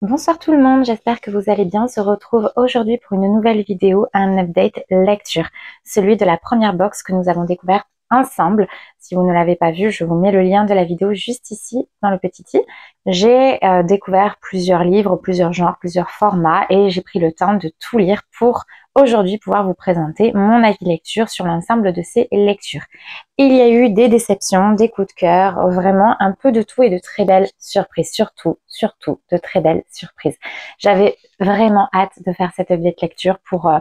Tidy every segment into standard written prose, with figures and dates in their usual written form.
Bonsoir tout le monde, j'espère que vous allez bien. On se retrouve aujourd'hui pour une nouvelle vidéo, un update lecture, celui de la première box que nous avons découverte ensemble. Si vous ne l'avez pas vu, je vous mets le lien de la vidéo juste ici dans le petit i. J'ai découvert plusieurs livres, plusieurs genres, plusieurs formats et j'ai pris le temps de tout lire pour aujourd'hui pouvoir vous présenter mon avis lecture sur l'ensemble de ces lectures. Il y a eu des déceptions, des coups de cœur, vraiment un peu de tout et de très belles surprises, surtout de très belles surprises. J'avais vraiment hâte de faire cette update lecture pour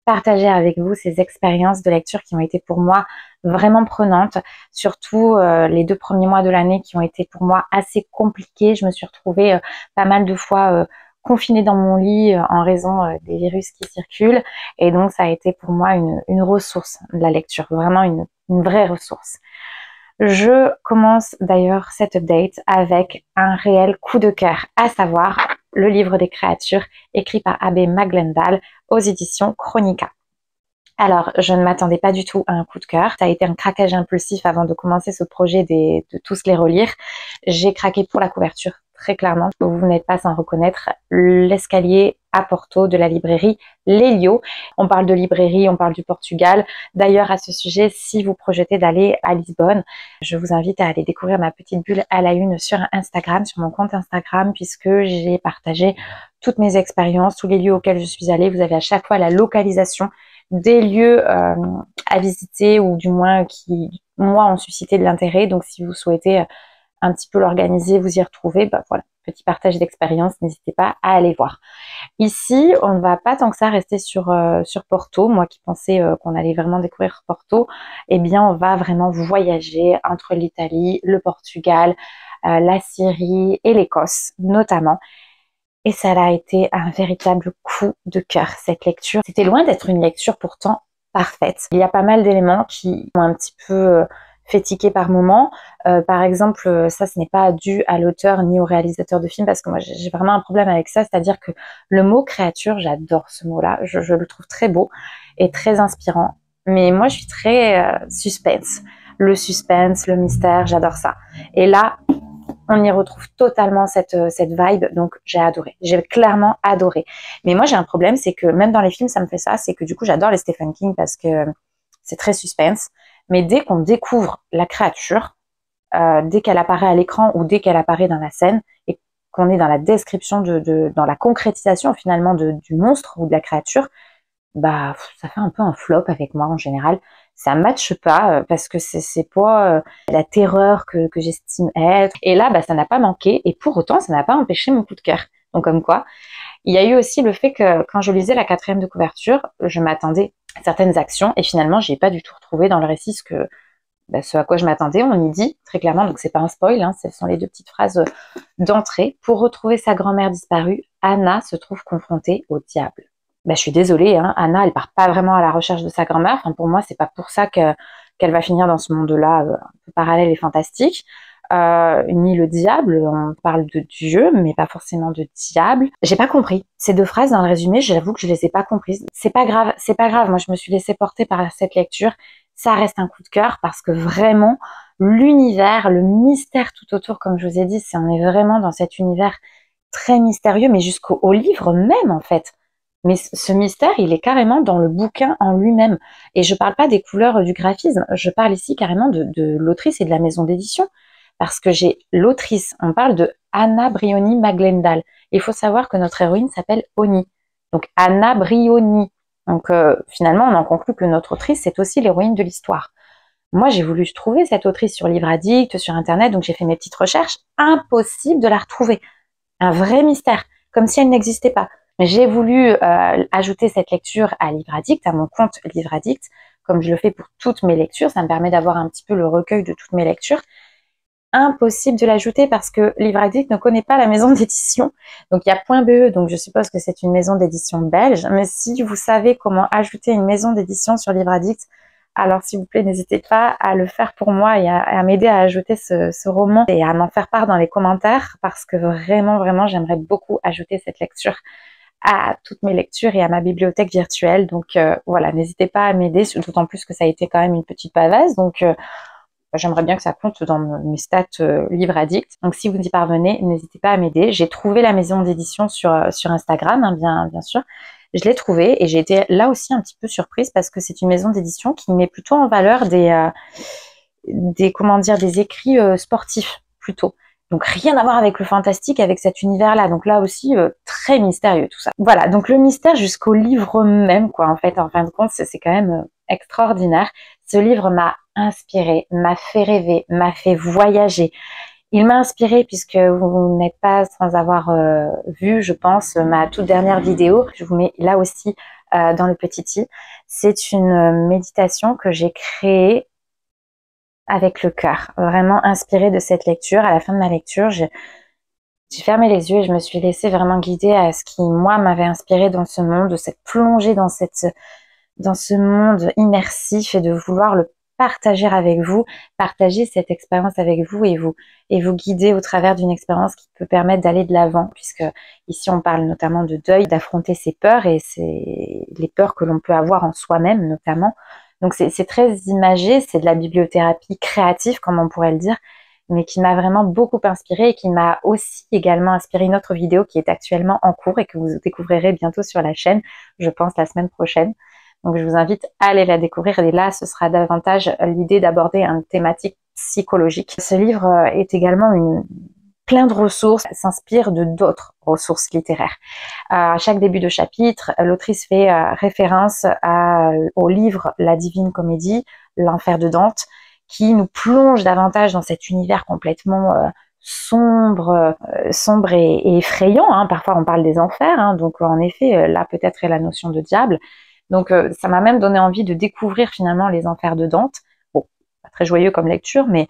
partager avec vous ces expériences de lecture qui ont été pour moi vraiment prenantes, surtout les 2 premiers mois de l'année qui ont été pour moi assez compliqués. Je me suis retrouvée pas mal de fois confinée dans mon lit en raison des virus qui circulent et donc ça a été pour moi une ressource de la lecture, vraiment une vraie ressource. Je commence d'ailleurs cette update avec un réel coup de cœur, à savoir le livre des créatures écrit par Abbé Maglendale aux éditions Chronica. Alors, je ne m'attendais pas du tout à un coup de cœur. Ça a été un craquage impulsif avant de commencer ce projet de tous les relire. J'ai craqué pour la couverture, très clairement. Vous n'êtes pas sans reconnaître l'escalier à Porto de la librairie Lelio. On parle de librairie, on parle du Portugal. D'ailleurs, à ce sujet, si vous projetez d'aller à Lisbonne, je vous invite à aller découvrir ma petite bulle à la une sur Instagram, sur mon compte Instagram, puisque j'ai partagé toutes mes expériences, tous les lieux auxquels je suis allée. Vous avez à chaque fois la localisation des lieux à visiter ou du moins qui, moi, ont suscité de l'intérêt. Donc, si vous souhaitez un petit peu l'organiser, vous y retrouver, bah voilà, petit partage d'expérience, n'hésitez pas à aller voir. Ici, on ne va pas tant que ça rester sur Porto. Moi qui pensais qu'on allait vraiment découvrir Porto, eh bien, on va vraiment voyager entre l'Italie, le Portugal, la Syrie et l'Écosse, notamment. Et ça a été un véritable coup de cœur, cette lecture. C'était loin d'être une lecture pourtant parfaite. Il y a pas mal d'éléments qui ont un petit peu fait tiquer par moments. Par exemple, ça, ce n'est pas dû à l'auteur ni au réalisateur de film, parce que moi, j'ai vraiment un problème avec ça. C'est-à-dire que le mot créature, j'adore ce mot-là. Je le trouve très beau et très inspirant. Mais moi, je suis très suspense. Le suspense, le mystère, j'adore ça. Et là, on y retrouve totalement cette vibe, donc j'ai adoré. J'ai clairement adoré. Mais moi, j'ai un problème, c'est que même dans les films, ça me fait ça, c'est que du coup, j'adore les Stephen King parce que c'est très suspense. Mais dès qu'on découvre la créature, dès qu'elle apparaît à l'écran ou dès qu'elle apparaît dans la scène, et qu'on est dans la description, dans la concrétisation finalement du monstre ou de la créature, bah ça fait un peu un flop avec moi en général. Ça matche pas parce que c'est pas la terreur que j'estime être. Et là, bah ça n'a pas manqué et pour autant, ça n'a pas empêché mon coup de cœur. Donc comme quoi, il y a eu aussi le fait que quand je lisais la 4e de couverture, je m'attendais à certaines actions et finalement, j'ai pas du tout retrouvé dans le récit ce à quoi je m'attendais. On y dit très clairement, donc c'est pas un spoil, hein, ce sont les 2 petites phrases d'entrée. Pour retrouver sa grand-mère disparue, Anna se trouve confrontée au diable. Ben, je suis désolée, hein, Anna, elle part pas vraiment à la recherche de sa grand-mère. Enfin, pour moi, c'est pas pour ça qu'elle va finir dans ce monde-là un peu parallèle et fantastique. Ni le diable, on parle de Dieu, mais pas forcément de diable. J'ai pas compris. Ces 2 phrases dans le résumé, j'avoue que je les ai pas comprises. C'est pas grave, c'est pas grave. Moi, je me suis laissée porter par cette lecture. Ça reste un coup de cœur parce que vraiment, l'univers, le mystère tout autour, comme je vous ai dit, on est vraiment dans cet univers très mystérieux, mais jusqu'au livre même, en fait. Mais ce mystère, il est carrément dans le bouquin en lui-même. Et je parle pas des couleurs du graphisme, je parle ici carrément de l'autrice et de la maison d'édition. Parce que j'ai l'autrice, on parle de Anna Brioni Maglendale. Il faut savoir que notre héroïne s'appelle Oni. Donc Anna Brioni. Donc finalement, on en conclut que notre autrice, c'est aussi l'héroïne de l'histoire. Moi, j'ai voulu trouver cette autrice sur Livre Addict, sur Internet, donc j'ai fait mes petites recherches. Impossible de la retrouver. Un vrai mystère, comme si elle n'existait pas. J'ai voulu ajouter cette lecture à Livre Addict, à mon compte Livre Addict, comme je le fais pour toutes mes lectures. Ça me permet d'avoir un petit peu le recueil de toutes mes lectures. Impossible de l'ajouter parce que Livre Addict ne connaît pas la maison d'édition. Donc il y a .be, donc je suppose que c'est une maison d'édition belge. Mais si vous savez comment ajouter une maison d'édition sur Livre Addict, alors s'il vous plaît, n'hésitez pas à le faire pour moi et à m'aider à ajouter ce roman et à m'en faire part dans les commentaires parce que vraiment, j'aimerais beaucoup ajouter cette lecture à toutes mes lectures et à ma bibliothèque virtuelle. Donc voilà, n'hésitez pas à m'aider, d'autant plus que ça a été quand même une petite pavasse. Donc j'aimerais bien que ça compte dans mes stats livres addicts. Donc si vous y parvenez, n'hésitez pas à m'aider. J'ai trouvé la maison d'édition sur Instagram, hein, bien sûr. Je l'ai trouvée et j'ai été là aussi un petit peu surprise parce que c'est une maison d'édition qui met plutôt en valeur des écrits sportifs plutôt. Donc rien à voir avec le fantastique, avec cet univers-là. Donc là aussi, très mystérieux tout ça. Voilà, donc le mystère jusqu'au livre même, quoi. En fait, en fin de compte, c'est quand même extraordinaire. Ce livre m'a inspiré, m'a fait rêver, m'a fait voyager. Il m'a inspiré puisque vous n'êtes pas sans avoir vu, je pense, ma toute dernière vidéo. Je vous mets là aussi dans le petit i. C'est une méditation que j'ai créée avec le cœur, vraiment inspirée de cette lecture. À la fin de ma lecture, j'ai fermé les yeux et je me suis laissée vraiment guider à ce qui, moi, m'avait inspiré dans ce monde, de cette plongée dans ce monde immersif et de vouloir le partager avec vous, partager cette expérience avec vous et vous guider au travers d'une expérience qui peut permettre d'aller de l'avant, puisque ici on parle notamment de deuil, d'affronter ses peurs et les peurs que l'on peut avoir en soi-même notamment. Donc c'est très imagé, c'est de la bibliothérapie créative comme on pourrait le dire, mais qui m'a vraiment beaucoup inspirée et qui m'a aussi également inspiré une autre vidéo qui est actuellement en cours et que vous découvrirez bientôt sur la chaîne, je pense la semaine prochaine. Donc je vous invite à aller la découvrir et là ce sera davantage l'idée d'aborder une thématique psychologique. Ce livre est également plein de ressources, s'inspire de d'autres ressources littéraires. À chaque début de chapitre, l'autrice fait référence au livre La Divine Comédie, L'Enfer de Dante, qui nous plonge davantage dans cet univers complètement sombre et effrayant. Hein. Parfois on parle des enfers, hein. Donc en effet là peut-être est la notion de diable. Donc ça m'a même donné envie de découvrir finalement les enfers de Dante. Bon, pas très joyeux comme lecture, mais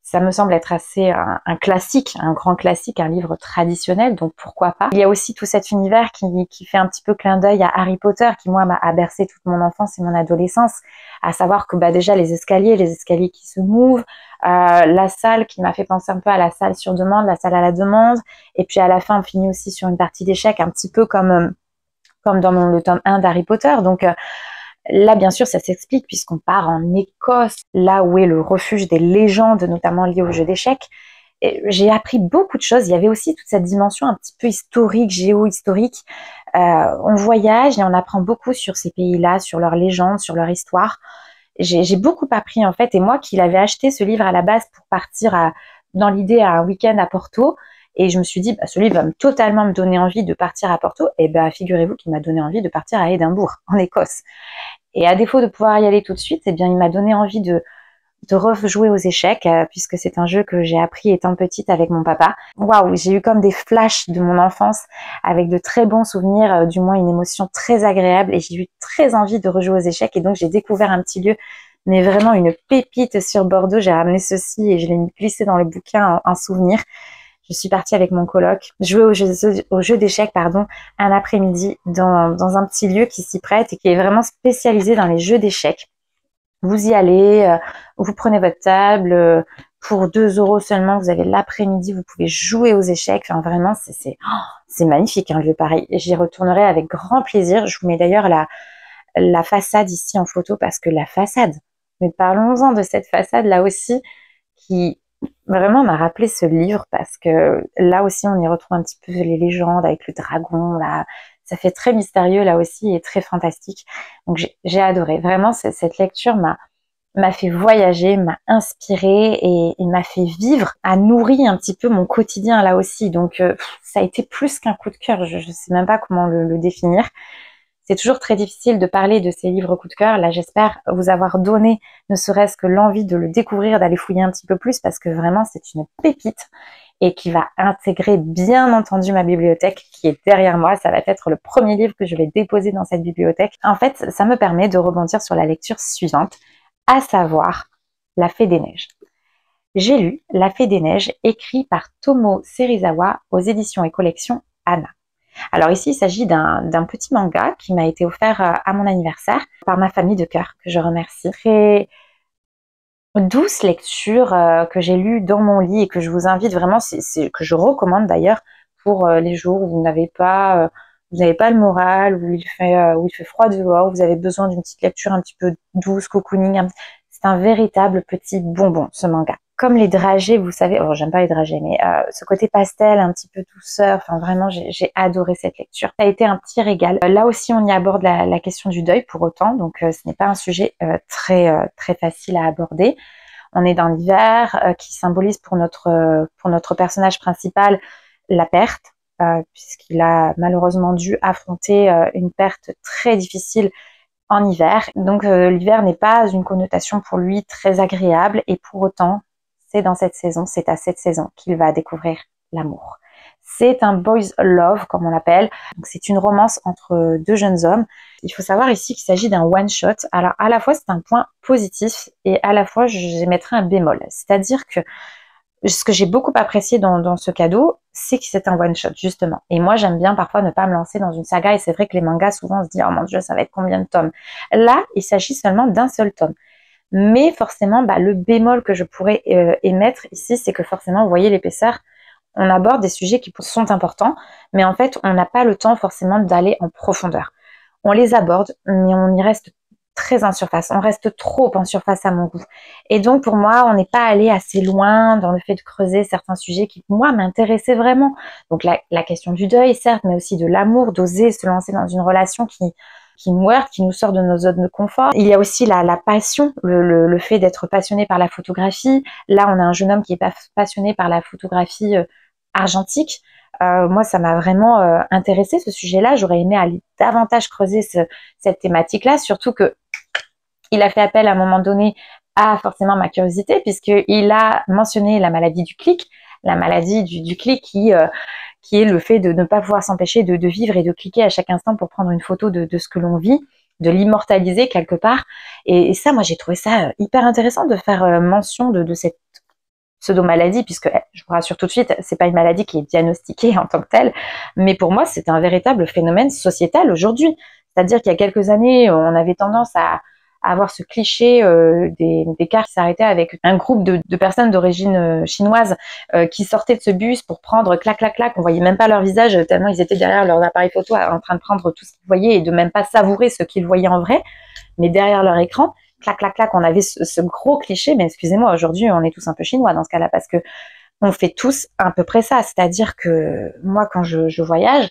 ça me semble être assez un classique, un grand classique, un livre traditionnel, donc pourquoi pas. Il y a aussi tout cet univers qui fait un petit peu clin d'œil à Harry Potter, qui moi m'a bercé toute mon enfance et mon adolescence, à savoir que déjà les escaliers qui se mouvent, la salle qui m'a fait penser un peu à la salle sur demande, la salle à la demande, et puis à la fin on finit aussi sur une partie d'échecs, un petit peu comme dans le tome 1 d'Harry Potter. Donc là, bien sûr, ça s'explique puisqu'on part en Écosse, là où est le refuge des légendes, notamment liées au jeu d'échecs. J'ai appris beaucoup de choses. Il y avait aussi toute cette dimension un petit peu historique, géo-historique. On voyage et on apprend beaucoup sur ces pays-là, sur leurs légendes, sur leur histoire. J'ai beaucoup appris en fait. Et moi qui l'avais acheté ce livre à la base pour partir dans l'idée à un week-end à Porto, et je me suis dit, ce livre va totalement me donner envie de partir à Porto. Et figurez-vous qu'il m'a donné envie de partir à Édimbourg, en Écosse. Et à défaut de pouvoir y aller tout de suite, il m'a donné envie de rejouer aux échecs, puisque c'est un jeu que j'ai appris étant petite avec mon papa. Waouh, j'ai eu comme des flashs de mon enfance, avec de très bons souvenirs, du moins une émotion très agréable, et j'ai eu très envie de rejouer aux échecs, et donc j'ai découvert un petit lieu, mais vraiment une pépite sur Bordeaux. J'ai ramené ceci et je l'ai glissé dans le bouquin en souvenir. Je suis partie avec mon coloc jouer au jeu d'échecs, un après-midi dans un petit lieu qui s'y prête et qui est vraiment spécialisé dans les jeux d'échecs. Vous y allez, vous prenez votre table, pour 2 € seulement, vous avez l'après-midi, vous pouvez jouer aux échecs. Enfin vraiment, c'est magnifique un lieu pareil. J'y retournerai avec grand plaisir. Je vous mets d'ailleurs la façade ici en photo parce que la façade, mais parlons-en de cette façade là aussi qui vraiment m'a rappelé ce livre parce que là aussi on y retrouve un petit peu les légendes avec le dragon là, ça fait très mystérieux là aussi et très fantastique. Donc j'ai adoré, vraiment cette lecture m'a fait voyager, m'a inspiré et m'a fait vivre, a nourri un petit peu mon quotidien là aussi. Donc ça a été plus qu'un coup de cœur, je sais même pas comment le définir. C'est toujours très difficile de parler de ces livres coup de cœur. Là, j'espère vous avoir donné ne serait-ce que l'envie de le découvrir, d'aller fouiller un petit peu plus parce que vraiment, c'est une pépite et qui va intégrer bien entendu ma bibliothèque qui est derrière moi. Ça va être le premier livre que je vais déposer dans cette bibliothèque. En fait, ça me permet de rebondir sur la lecture suivante, à savoir La Fée des Neiges. J'ai lu La Fée des Neiges, écrit par Tomo Serizawa aux éditions et collections Anna. Alors ici, il s'agit d'un petit manga qui m'a été offert à mon anniversaire par ma famille de cœur, que je remercie. Très douce lecture que j'ai lue dans mon lit et que je vous invite vraiment, que je recommande d'ailleurs pour les jours où vous n'avez pas le moral, où il fait froid dehors, où vous avez besoin d'une petite lecture un petit peu douce, cocooning. C'est un véritable petit bonbon, ce manga. Comme les dragées, vous savez, oh, j'aime pas les dragées, mais ce côté pastel, un petit peu douceur, enfin vraiment, j'ai adoré cette lecture. Ça a été un petit régal. Là aussi, on y aborde la question du deuil pour autant, donc ce n'est pas un sujet très facile à aborder. On est dans l'hiver qui symbolise pour notre personnage principal la perte, puisqu'il a malheureusement dû affronter une perte très difficile en hiver. Donc l'hiver n'est pas une connotation pour lui très agréable et pour autant, c'est dans cette saison, c'est à cette saison qu'il va découvrir l'amour. C'est un boys love, comme on l'appelle. C'est une romance entre deux jeunes hommes. Il faut savoir ici qu'il s'agit d'un one-shot. Alors, à la fois, c'est un point positif et à la fois, j'émettrai un bémol. C'est-à-dire que ce que j'ai beaucoup apprécié dans ce cadeau, c'est que c'est un one-shot, justement. Et moi, j'aime bien parfois ne pas me lancer dans une saga. Et c'est vrai que les mangas, souvent, on se dit « Oh mon Dieu, ça va être combien de tomes ?» Là, il s'agit seulement d'un seul tome. Mais forcément, le bémol que je pourrais émettre ici, c'est que forcément, vous voyez l'épaisseur, on aborde des sujets qui sont importants, mais en fait, on n'a pas le temps forcément d'aller en profondeur. On les aborde, mais on y reste très en surface. On reste trop en surface à mon goût. Et donc, pour moi, on n'est pas allé assez loin dans le fait de creuser certains sujets qui, moi, m'intéressaient vraiment. Donc, la question du deuil, certes, mais aussi de l'amour, d'oser se lancer dans une relation qui nous heurte, qui nous sort de nos zones de confort. Il y a aussi la passion, le fait d'être passionné par la photographie. Là, on a un jeune homme qui est passionné par la photographie argentique. Moi, ça m'a vraiment intéressé ce sujet-là. J'aurais aimé aller davantage creuser cette thématique-là, surtout que il a fait appel à un moment donné à forcément ma curiosité, puisqu'il a mentionné la maladie du clic, la maladie du clic qui est le fait de ne pas pouvoir s'empêcher de vivre et de cliquer à chaque instant pour prendre une photo de ce que l'on vit, de l'immortaliser quelque part. Et ça, moi, j'ai trouvé ça hyper intéressant de faire mention de cette pseudo-maladie, puisque je vous rassure tout de suite, c'est pas une maladie qui est diagnostiquée en tant que telle, mais pour moi, c'est un véritable phénomène sociétal aujourd'hui. C'est-à-dire qu'il y a quelques années, on avait tendance à avoir ce cliché des cars qui s'arrêtaient avec un groupe de personnes d'origine chinoise qui sortaient de ce bus pour prendre clac, clac, clac. On voyait même pas leur visage tellement ils étaient derrière leur appareil photo en train de prendre tout ce qu'ils voyaient et de même pas savourer ce qu'ils voyaient en vrai, mais derrière leur écran, clac, clac, clac, on avait ce gros cliché. Mais excusez-moi, aujourd'hui, on est tous un peu chinois dans ce cas-là parce que on fait tous à peu près ça. C'est-à-dire que moi, quand je voyage,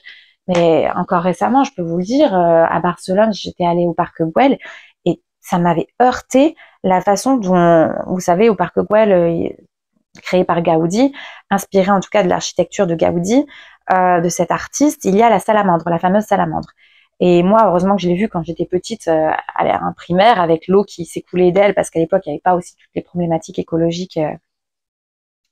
mais encore récemment, je peux vous le dire, à Barcelone, j'étais allée au parc Güell et ça m'avait heurté la façon dont, vous savez, au parc Güell, créé par Gaudi, inspiré en tout cas de l'architecture de Gaudi, de cet artiste, il y a la salamandre, la fameuse salamandre. Et moi, heureusement que je l'ai vue quand j'étais petite, à un primaire, avec l'eau qui s'écoulait d'elle, parce qu'à l'époque, il n'y avait pas aussi toutes les problématiques écologiques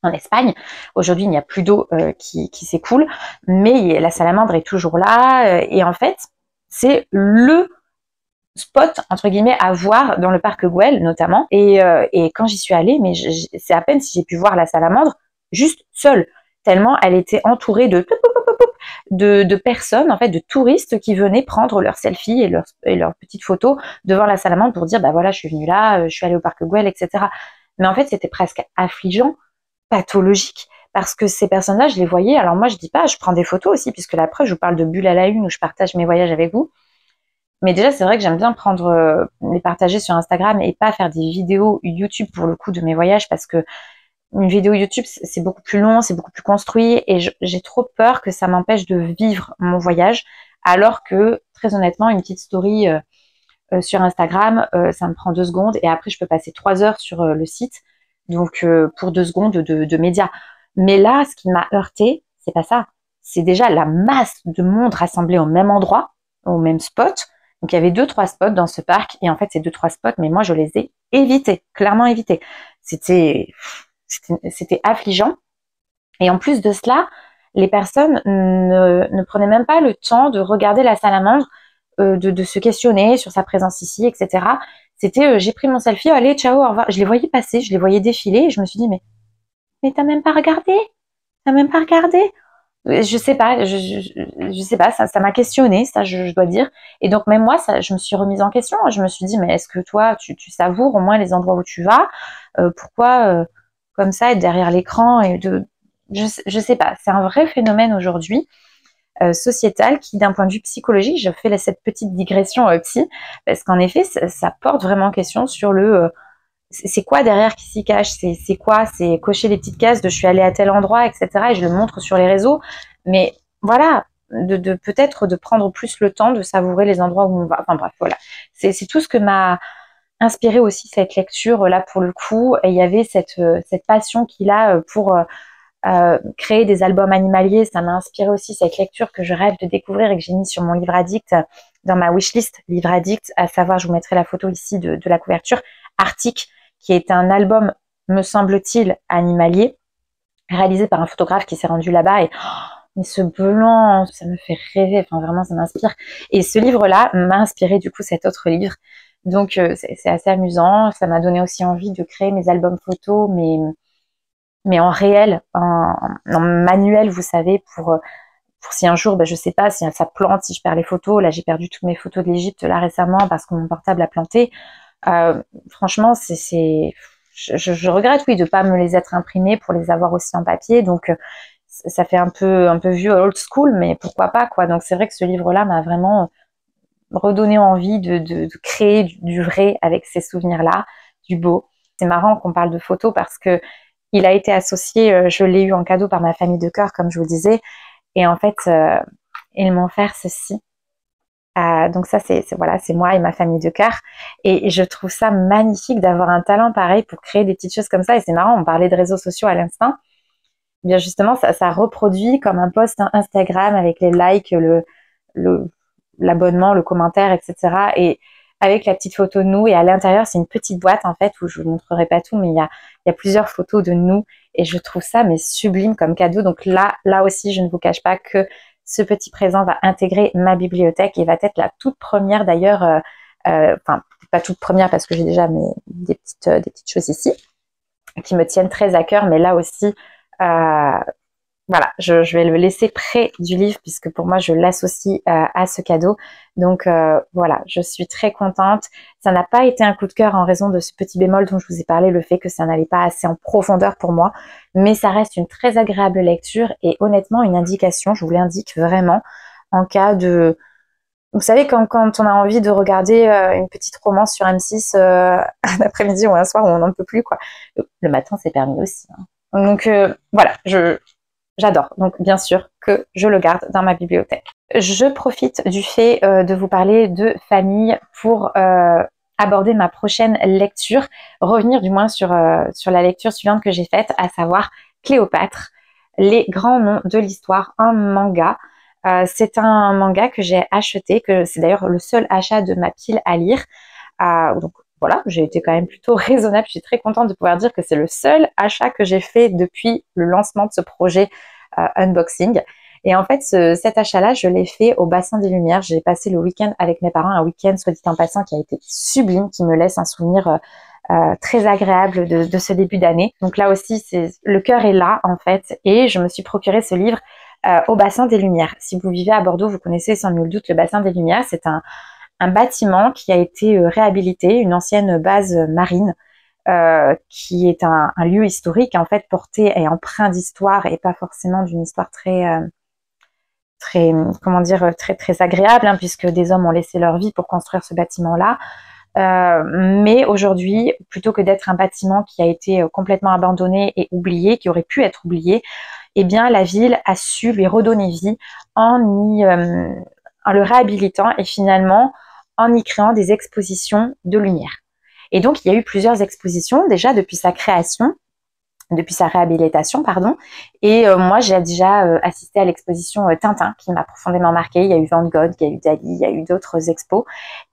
en Espagne. Aujourd'hui, il n'y a plus d'eau qui s'écoule, mais la salamandre est toujours là. Et en fait, c'est le spot, entre guillemets, à voir dans le parc Güell, notamment. Et quand j'y suis allée, mais c'est à peine si j'ai pu voir la salamandre, juste seule, tellement elle était entourée de personnes, en fait, de touristes qui venaient prendre leurs selfies et leurs petites photos devant la salamandre pour dire, bah voilà, je suis venue là, je suis allée au parc Güell, etc. Mais en fait, c'était presque affligeant, pathologique, parce que ces personnes-là, je les voyais. Alors moi, je dis pas, je prends des photos aussi, puisque la preuve, je vous parle de Bulle à la Une où je partage mes voyages avec vous. Mais déjà, c'est vrai que j'aime bien prendre les partager sur Instagram et pas faire des vidéos YouTube pour le coup de mes voyages, parce que une vidéo YouTube, c'est beaucoup plus long, c'est beaucoup plus construit et j'ai trop peur que ça m'empêche de vivre mon voyage, alors que, très honnêtement, une petite story sur Instagram, ça me prend 2 secondes et après, je peux passer 3 heures sur le site, donc pour 2 secondes de médias. Mais là, ce qui m'a heurté, c'est pas ça. C'est déjà la masse de monde rassemblé au même endroit, au même spot. Donc, il y avait 2-3 spots dans ce parc et en fait, ces 2-3 spots, mais moi, je les ai évités, clairement évités. C'était affligeant. Et en plus de cela, les personnes ne prenaient même pas le temps de regarder la salamandre, de se questionner sur sa présence ici, etc. C'était j'ai pris mon selfie, allez, ciao, au revoir. Je les voyais passer, je les voyais défiler et je me suis dit, mais t'as même pas regardé? T'as même pas regardé? Je sais pas, je sais pas, ça m'a questionné, ça je dois dire. Et donc même moi, je me suis remise en question. Je me suis dit, mais est-ce que toi, tu savoures au moins les endroits où tu vas? Pourquoi comme ça être derrière l'écran et je sais pas. C'est un vrai phénomène aujourd'hui sociétal qui, d'un point de vue psychologique, je fais cette petite digression psy, parce qu'en effet, ça porte vraiment question sur c'est quoi derrière qui s'y cache, c'est quoi, c'est cocher les petites cases de je suis allée à tel endroit, etc. Et je le montre sur les réseaux. Mais voilà, peut-être de prendre plus le temps de savourer les endroits où on va. Enfin bref, voilà. C'est tout ce que m'a inspiré aussi cette lecture là pour le coup. Et il y avait cette passion qu'il a pour créer des albums animaliers. Ça m'a inspiré aussi cette lecture que je rêve de découvrir et que j'ai mis sur mon livre addict, dans ma wishlist livre addict, à savoir, je vous mettrai la photo ici de la couverture, Arctic, qui est un album, me semble-t-il, animalier, réalisé par un photographe qui s'est rendu là-bas. Et mais ce blanc, ça me fait rêver, enfin vraiment ça m'inspire. Et ce livre-là m'a inspiré du coup cet autre livre. Donc c'est assez amusant, ça m'a donné aussi envie de créer mes albums photos, mais en réel, en manuel, vous savez, pour si un jour, je sais pas, si ça plante, si je perds les photos. Là, j'ai perdu toutes mes photos de l'Égypte là récemment parce que mon portable a planté. Franchement, je regrette, oui, de pas me les être imprimées pour les avoir aussi en papier. Donc, ça fait un peu vieux, old school, mais pourquoi pas, quoi. Donc, c'est vrai que ce livre-là m'a vraiment redonné envie de créer du vrai avec ces souvenirs-là, du beau. C'est marrant qu'on parle de photos parce que il a été associé, je l'ai eu en cadeau par ma famille de cœur, comme je vous disais, et en fait, ils m'ont offert ceci. Donc ça, voilà, c'est moi et ma famille de cœur, et je trouve ça magnifique d'avoir un talent pareil pour créer des petites choses comme ça. Et c'est marrant, on parlait de réseaux sociaux à l'instant. Bien justement, ça reproduit comme un post Instagram avec les likes, l'abonnement, le commentaire, etc. Et avec la petite photo de nous, et à l'intérieur, c'est une petite boîte en fait où je vous montrerai pas tout, mais il y a plusieurs photos de nous, et je trouve ça mais sublime comme cadeau. Donc là aussi, je ne vous cache pas que ce petit présent va intégrer ma bibliothèque et va être la toute première d'ailleurs, enfin pas toute première parce que j'ai déjà des petites choses ici qui me tiennent très à cœur, mais là aussi, voilà, je vais le laisser près du livre puisque pour moi, je l'associe à ce cadeau. Donc voilà, je suis très contente. Ça n'a pas été un coup de cœur en raison de ce petit bémol dont je vous ai parlé, le fait que ça n'allait pas assez en profondeur pour moi. Mais ça reste une très agréable lecture et honnêtement une indication, je vous l'indique vraiment, en cas de... Vous savez, quand on a envie de regarder une petite romance sur M6 un après-midi ou un soir où on n'en peut plus, quoi. Le matin, c'est permis aussi. Hein. Donc voilà, j'adore, donc bien sûr que je le garde dans ma bibliothèque. Je profite du fait de vous parler de famille pour aborder ma prochaine lecture, revenir du moins sur la lecture suivante que j'ai faite, à savoir Cléopâtre, les grands noms de l'histoire, un manga. C'est un manga que j'ai acheté, que c'est d'ailleurs le seul achat de ma pile à lire. Donc voilà, j'ai été quand même plutôt raisonnable. Je suis très contente de pouvoir dire que c'est le seul achat que j'ai fait depuis le lancement de ce projet unboxing. Et en fait, cet achat-là, je l'ai fait au Bassin des Lumières. J'ai passé le week-end avec mes parents, un week-end, soit dit en passant, qui a été sublime, qui me laisse un souvenir très agréable de ce début d'année. Donc là aussi, le cœur est là, en fait. Et je me suis procuré ce livre au Bassin des Lumières. Si vous vivez à Bordeaux, vous connaissez sans nul doute le Bassin des Lumières. C'est un bâtiment qui a été réhabilité, une ancienne base marine, qui est un lieu historique en fait porté et empreint d'histoire et pas forcément d'une histoire très comment dire, très agréable, hein, puisque des hommes ont laissé leur vie pour construire ce bâtiment-là. Mais aujourd'hui, plutôt que d'être un bâtiment qui a été complètement abandonné et oublié, qui aurait pu être oublié, eh bien la ville a su lui redonner vie en le réhabilitant et finalement en y créant des expositions de lumière. Et donc, il y a eu plusieurs expositions déjà depuis sa création, depuis sa réhabilitation, pardon. Et moi, j'ai déjà assisté à l'exposition Tintin, qui m'a profondément marquée. Il y a eu Van Gogh, il y a eu Dali, il y a eu d'autres expos.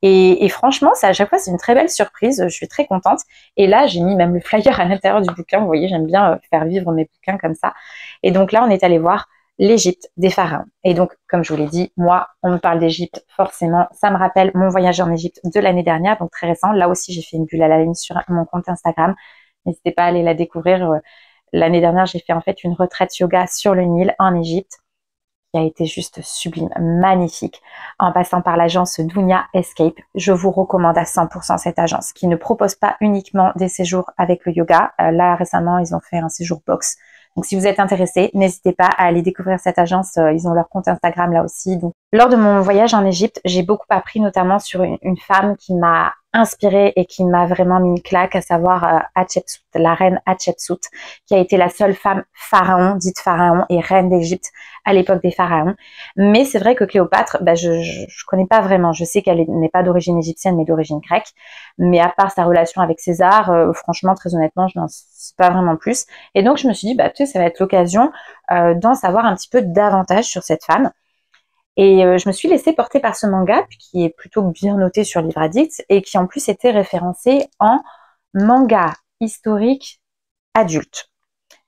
Et franchement, ça, à chaque fois, c'est une très belle surprise. Je suis très contente. Et là, j'ai mis même le flyer à l'intérieur du bouquin. Vous voyez, j'aime bien faire vivre mes bouquins comme ça. Et donc là, on est allé voir l'Égypte des pharaons. Et donc, comme je vous l'ai dit, moi, on me parle d'Égypte, forcément, ça me rappelle mon voyage en Égypte de l'année dernière, donc très récent. Là aussi, j'ai fait une bulle à la ligne sur mon compte Instagram. N'hésitez pas à aller la découvrir. L'année dernière, j'ai fait en fait une retraite yoga sur le Nil en Égypte, qui a été juste sublime, magnifique. En passant par l'agence Dounia Escape, je vous recommande à 100% cette agence, qui ne propose pas uniquement des séjours avec le yoga. Là, récemment, ils ont fait un séjour box. Donc, si vous êtes intéressé, n'hésitez pas à aller découvrir cette agence. Ils ont leur compte Instagram là aussi. Donc, lors de mon voyage en Égypte, j'ai beaucoup appris, notamment sur une femme qui m'a inspirée et qui m'a vraiment mis une claque, à savoir Hatshepsut, la reine Hatshepsut, qui a été la seule femme pharaon, dite pharaon et reine d'Égypte à l'époque des pharaons. Mais c'est vrai que Cléopâtre, je connais pas vraiment. Je sais qu'elle n'est pas d'origine égyptienne, mais d'origine grecque. Mais à part sa relation avec César, franchement, très honnêtement, je n'en sais pas vraiment plus. Et donc, je me suis dit, tu sais, ça va être l'occasion d'en savoir un petit peu davantage sur cette femme. Et je me suis laissée porter par ce manga, qui est plutôt bien noté sur Livre Addict, et qui en plus était référencé en manga historique adulte.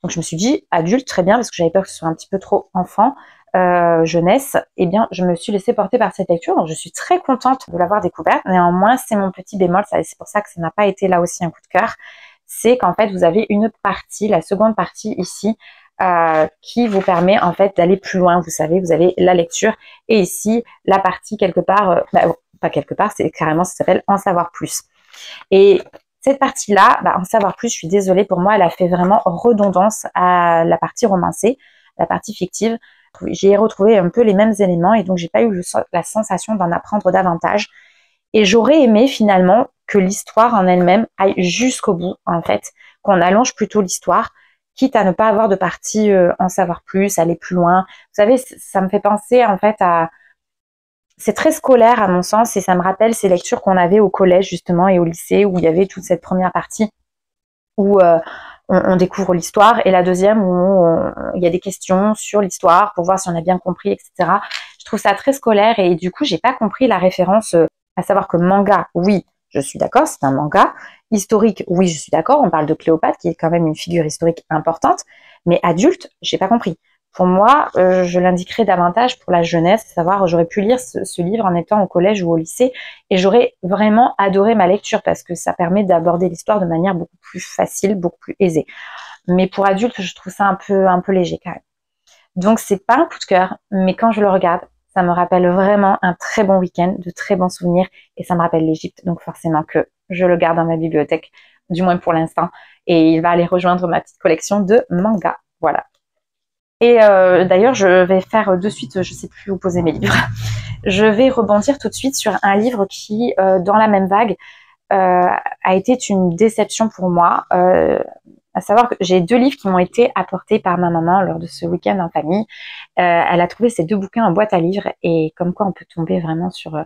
Donc je me suis dit, adulte, très bien, parce que j'avais peur que ce soit un petit peu trop enfant, jeunesse. Eh bien, je me suis laissée porter par cette lecture, donc je suis très contente de l'avoir découverte. Néanmoins, c'est mon petit bémol, c'est pour ça que ça n'a pas été là aussi un coup de cœur, c'est qu'en fait, vous avez une partie, la seconde partie ici, qui vous permet en fait d'aller plus loin. Vous savez, vous avez la lecture et ici la partie quelque part, pas quelque part, c'est carrément, ça s'appelle en savoir plus. Et cette partie-là, en savoir plus, je suis désolée, pour moi, elle a fait vraiment redondance à la partie romancée, la partie fictive. J'ai retrouvé un peu les mêmes éléments et donc j'ai pas eu la sensation d'en apprendre davantage. Et j'aurais aimé finalement que l'histoire en elle-même aille jusqu'au bout, en fait, qu'on allonge plutôt l'histoire, quitte à ne pas avoir de partie en savoir plus, aller plus loin. Vous savez, ça me fait penser en fait à... C'est très scolaire à mon sens et ça me rappelle ces lectures qu'on avait au collège justement et au lycée où il y avait toute cette première partie où on découvre l'histoire et la deuxième où il y a des questions sur l'histoire pour voir si on a bien compris, etc. Je trouve ça très scolaire et du coup, j'ai pas compris la référence, à savoir que manga, oui, je suis d'accord, c'est un manga. Historique, oui, je suis d'accord, on parle de Cléopâtre, qui est quand même une figure historique importante, mais adulte, j'ai pas compris. Pour moi, je l'indiquerai davantage pour la jeunesse, à savoir, j'aurais pu lire ce livre en étant au collège ou au lycée, et j'aurais vraiment adoré ma lecture, parce que ça permet d'aborder l'histoire de manière beaucoup plus facile, beaucoup plus aisée. Mais pour adulte, je trouve ça un peu léger quand même. Donc c'est pas un coup de cœur, mais quand je le regarde, ça me rappelle vraiment un très bon week-end, de très bons souvenirs, et ça me rappelle l'Égypte, donc forcément que je le garde dans ma bibliothèque, du moins pour l'instant, et il va aller rejoindre ma petite collection de mangas, voilà. Et d'ailleurs, je vais faire de suite, je sais plus où poser mes livres, je vais rebondir tout de suite sur un livre qui, dans la même vague, a été une déception pour moi, à savoir que j'ai 2 livres qui m'ont été apportés par ma maman lors de ce week-end en famille. Elle a trouvé ces 2 bouquins en boîte à livres et comme quoi on peut tomber vraiment sur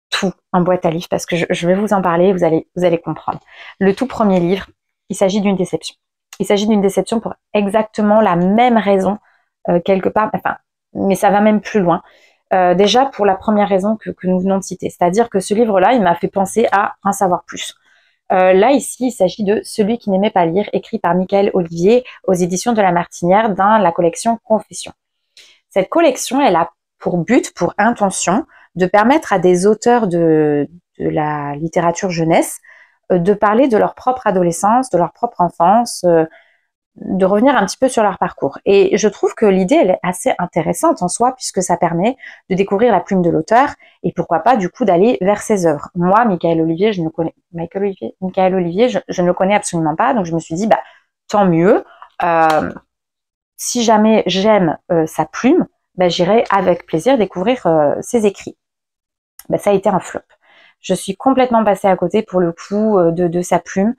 tout en boîte à livres parce que je vais vous en parler, vous allez comprendre. Le tout premier livre, il s'agit d'une déception. Il s'agit d'une déception pour exactement la même raison, quelque part, enfin, mais ça va même plus loin. Déjà pour la première raison que nous venons de citer, c'est-à-dire que ce livre-là, il m'a fait penser à en savoir plus. Là, ici, il s'agit de Celui qui n'aimait pas lire, écrit par Michael Olivier aux éditions de La Martinière dans la collection Confessions. Cette collection, elle a pour but, pour intention, de permettre à des auteurs de la littérature jeunesse de parler de leur propre adolescence, de leur propre enfance, de revenir un petit peu sur leur parcours. Et je trouve que l'idée, elle est assez intéressante en soi, puisque ça permet de découvrir la plume de l'auteur et pourquoi pas, du coup, d'aller vers ses œuvres. Moi, Michael Olivier, je ne le connais absolument pas, donc je me suis dit, tant mieux. Si jamais j'aime sa plume, j'irai avec plaisir découvrir ses écrits. Ça a été un flop. Je suis complètement passée à côté pour le coup de sa plume.